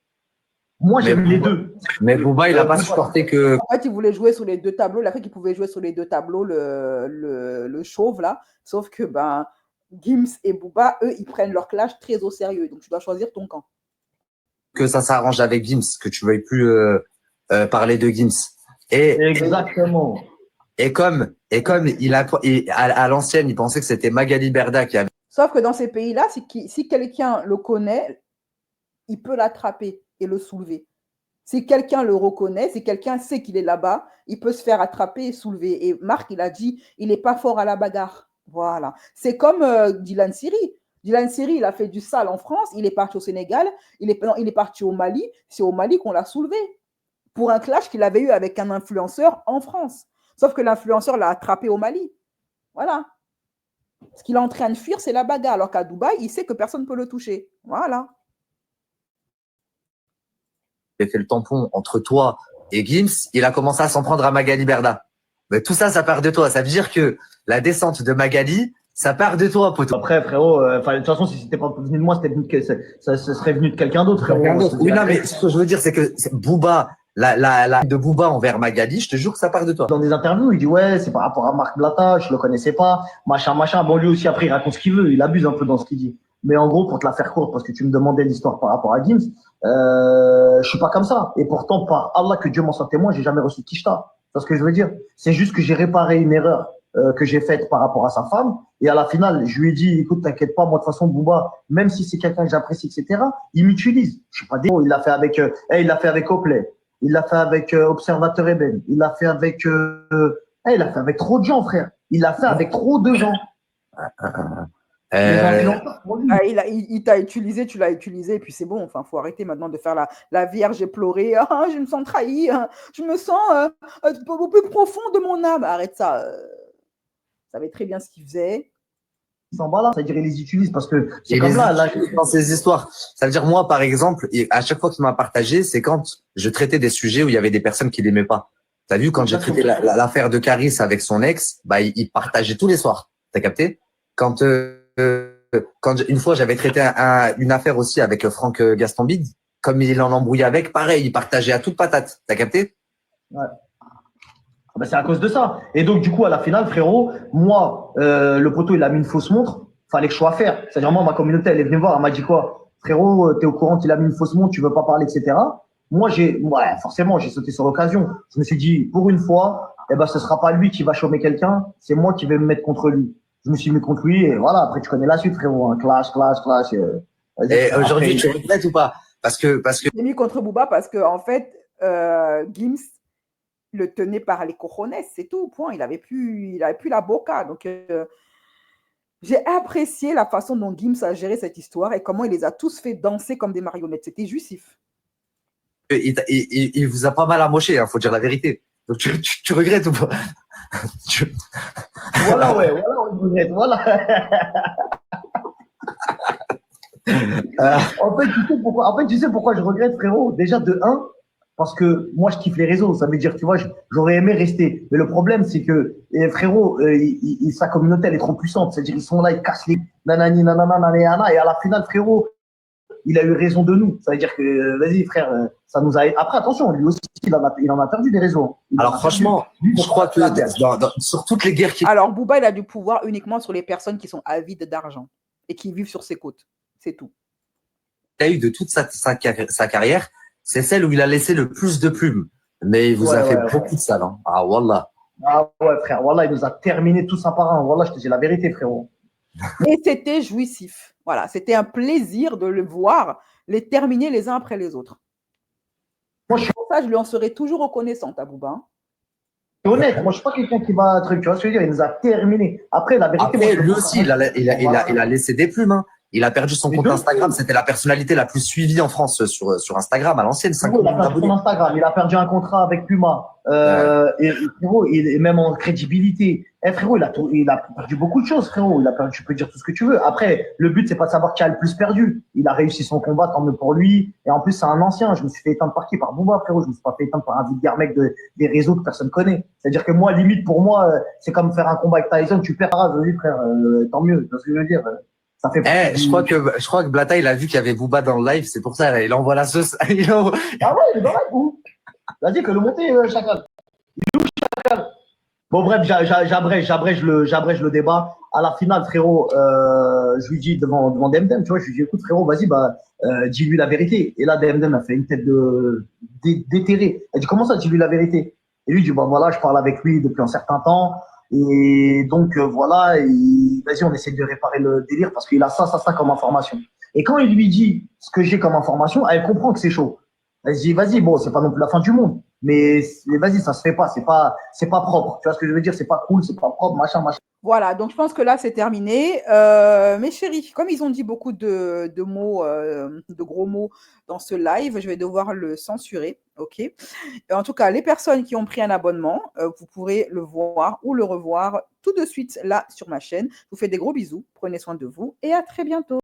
Moi, j'aime les deux. Mais Booba, il a pas supporté que. En fait, il voulait jouer sur les deux tableaux. Il a cru qu'il pouvait jouer sur les deux tableaux, le chauve, là. Sauf que, Gims et Booba, eux, ils prennent leur clash très au sérieux. Donc, tu dois choisir ton camp. Que ça s'arrange avec Gims, que tu veuilles plus parler de Gims. Exactement. Et comme à l'ancienne, il pensait que c'était Magali Berda qui avait. Sauf que dans ces pays-là, si quelqu'un le connaît, il peut l'attraper et le soulever. Si quelqu'un le reconnaît, si quelqu'un sait qu'il est là-bas, il peut se faire attraper et soulever. Et Marc, il a dit, il n'est pas fort à la bagarre. Voilà. C'est comme Dylan Siri. Dylan Siri, il a fait du sale en France, il est parti au Sénégal, il est parti au Mali. C'est au Mali qu'on l'a soulevé pour un clash qu'il avait eu avec un influenceur en France. Sauf que l'influenceur l'a attrapé au Mali. Voilà. Ce qu'il est en train de fuir, c'est la bagarre. Alors qu'à Dubaï, il sait que personne ne peut le toucher. Voilà. J'ai fait le tampon entre toi et Gims, il a commencé à s'en prendre à Magali Berda. Mais tout ça, ça part de toi. Ça veut dire que la descente de Magali, ça part de toi, poteau. Après, frérot, de toute façon, si c'était pas venu de moi, ça serait venu de quelqu'un d'autre, frérot. Oui, non, mais ce que je veux dire, c'est que Booba, la de Booba envers Magali, je te jure que ça part de toi. Dans des interviews, il dit ouais, c'est par rapport à Marc Blatta, je le connaissais pas, machin. Bon, lui aussi, après, il raconte ce qu'il veut, il abuse un peu dans ce qu'il dit. Mais en gros, pour te la faire courte, parce que tu me demandais l'histoire par rapport à Gims, je suis pas comme ça. Et pourtant, par Allah, que Dieu m'en soit témoin, j'ai jamais reçu de Kishta. C'est ce que je veux dire. C'est juste que j'ai réparé une erreur que j'ai faite par rapport à sa femme. Et à la finale, je lui ai dit, écoute, t'inquiète pas, moi, de toute façon, Booba, même si c'est quelqu'un que j'apprécie, etc., il m'utilise. Je suis pas des il l'a fait avec Oplay. Il l'a fait avec Observateur Eben. Il l'a fait avec trop de gens, frère. Il l'a fait avec trop de gens. Il t'a utilisé, tu l'as utilisé, et puis c'est bon. Enfin, faut arrêter maintenant de faire la vierge et pleurer. Ah, je me sens trahi. Je me sens au plus profond de mon âme. Arrête ça. Savait très bien ce qu'il faisait. s'en bat là, c'est-à-dire ils les utilisent parce que c'est Et comme les là, utilise dans ces histoires. Ça veut dire, moi, par exemple, à chaque fois qu'il m'a partagé, c'est quand je traitais des sujets où il y avait des personnes qui l'aimaient pas. T'as vu, quand j'ai traité l'affaire de Caris avec son ex, bah, il partageait tous les soirs. T'as capté? Une fois, j'avais traité une affaire aussi avec Franck Gastambide, comme il en embrouillait avec, pareil, il partageait à toute patate. T'as capté? ouais. Ben, c'est à cause de ça. Et donc, du coup, à la finale, frérot, moi, le poteau, il a mis une fausse montre. Fallait que je sois faire. C'est-à-dire, moi, ma communauté, elle est venue me voir. Elle m'a dit quoi? Frérot, t'es au courant qu'il a mis une fausse montre, tu veux pas parler, etc. Moi, forcément, j'ai sauté sur l'occasion. Je me suis dit, pour une fois, eh ben, ce sera pas lui qui va chômer quelqu'un, c'est moi qui vais me mettre contre lui. Je me suis mis contre lui et voilà. Après, tu connais la suite, frérot. Hein. Clash. Et aujourd'hui, tu regrettes ou pas? Parce que J'ai mis contre Booba parce que en fait, Gims le tenait par les cojones, c'est tout, point. Il avait plus la boca. Donc, j'ai apprécié la façon dont Gims a géré cette histoire et comment il les a tous fait danser comme des marionnettes. C'était jouissif. il vous a pas mal amoché, hein, faut dire la vérité. Donc, tu regrettes ou pas? Voilà, on regrette, voilà. En fait, tu sais pourquoi je regrette, frérot? Déjà, de un, parce que moi, je kiffe les réseaux. Ça veut dire, tu vois, j'aurais aimé rester. Mais le problème, c'est que, frérot, sa communauté, elle est trop puissante. C'est-à-dire, ils sont là, ils cassent les nanani, nanana, nanana, et à la finale, frérot, il a eu raison de nous. Ça veut dire que, vas-y, frère, ça nous a. Après, attention, lui aussi, il en a perdu des réseaux. Alors, franchement, je crois que sur toutes les guerres Alors, Booba, il a du pouvoir uniquement sur les personnes qui sont avides d'argent et qui vivent sur ses côtes. C'est tout. Il a eu de toute sa carrière, c'est celle où il a laissé le plus de plumes. Mais il vous a fait beaucoup de sale. Hein. Ah, wallah. Ah ouais, frère, wallah, il nous a terminé tous un par un. Wallah, je te dis la vérité, frérot. Et c'était jouissif. Voilà, c'était un plaisir de le voir, les terminer les uns après les autres. Moi, je lui en serai toujours reconnaissante à Booba. Hein. Honnête, moi je suis pas quelqu'un qui va truc, tu vois ce que je veux dire, il nous a terminé. Après, la vérité. Après, lui aussi, il a laissé des plumes. Hein. Il a perdu son compte Instagram. C'était la personnalité la plus suivie en France sur Instagram à l'ancienne. Il a perdu son Instagram. Il a perdu un contrat avec Puma. Et frérot, et même en crédibilité. Frérot, il a perdu beaucoup de choses, frérot. Tu peux dire tout ce que tu veux. Après, le but, c'est pas de savoir qui a le plus perdu. Il a réussi son combat, tant mieux pour lui. Et en plus, c'est un ancien. Je me suis fait éteindre par qui? Par Booba, frérot. Je me suis pas fait éteindre par un vulgaire mec des réseaux que personne connaît. C'est-à-dire que moi, limite, pour moi, c'est comme faire un combat avec Tyson. Tu perds, vas-y, frère, tant mieux. Tu vois ce que je veux dire? Ça fait je crois que Blata, il a vu qu'il y avait Booba dans le live, c'est pour ça, là, il envoie la sauce. Ah ouais, il est dans le live, où? Vas-y, que le monter, Chacal. Il est où, Chacal? Bon, bref, j'abrège le débat. À la finale, frérot, je lui dis devant Demdem, tu vois, je lui dis, écoute, frérot, vas-y, dis-lui la vérité. Et là, Demdem a fait une tête déterrée. Elle dit, comment ça, dis-lui la vérité? Et lui dit, voilà, je parle avec lui depuis un certain temps. Et donc, voilà, vas-y, on essaie de réparer le délire parce qu'il a ça comme information. Et quand il lui dit ce que j'ai comme information, elle comprend que c'est chaud. Elle se dit, vas-y, bon, c'est pas non plus la fin du monde. Mais vas-y, ça se fait pas, c'est pas propre. Tu vois ce que je veux dire? C'est pas cool, c'est pas propre, machin. Voilà, donc je pense que là, c'est terminé. Mes chéris, comme ils ont dit beaucoup de mots, de gros mots dans ce live, je vais devoir le censurer, ok? Et en tout cas, les personnes qui ont pris un abonnement, vous pourrez le voir ou le revoir tout de suite là sur ma chaîne. Je vous fais des gros bisous, prenez soin de vous et à très bientôt.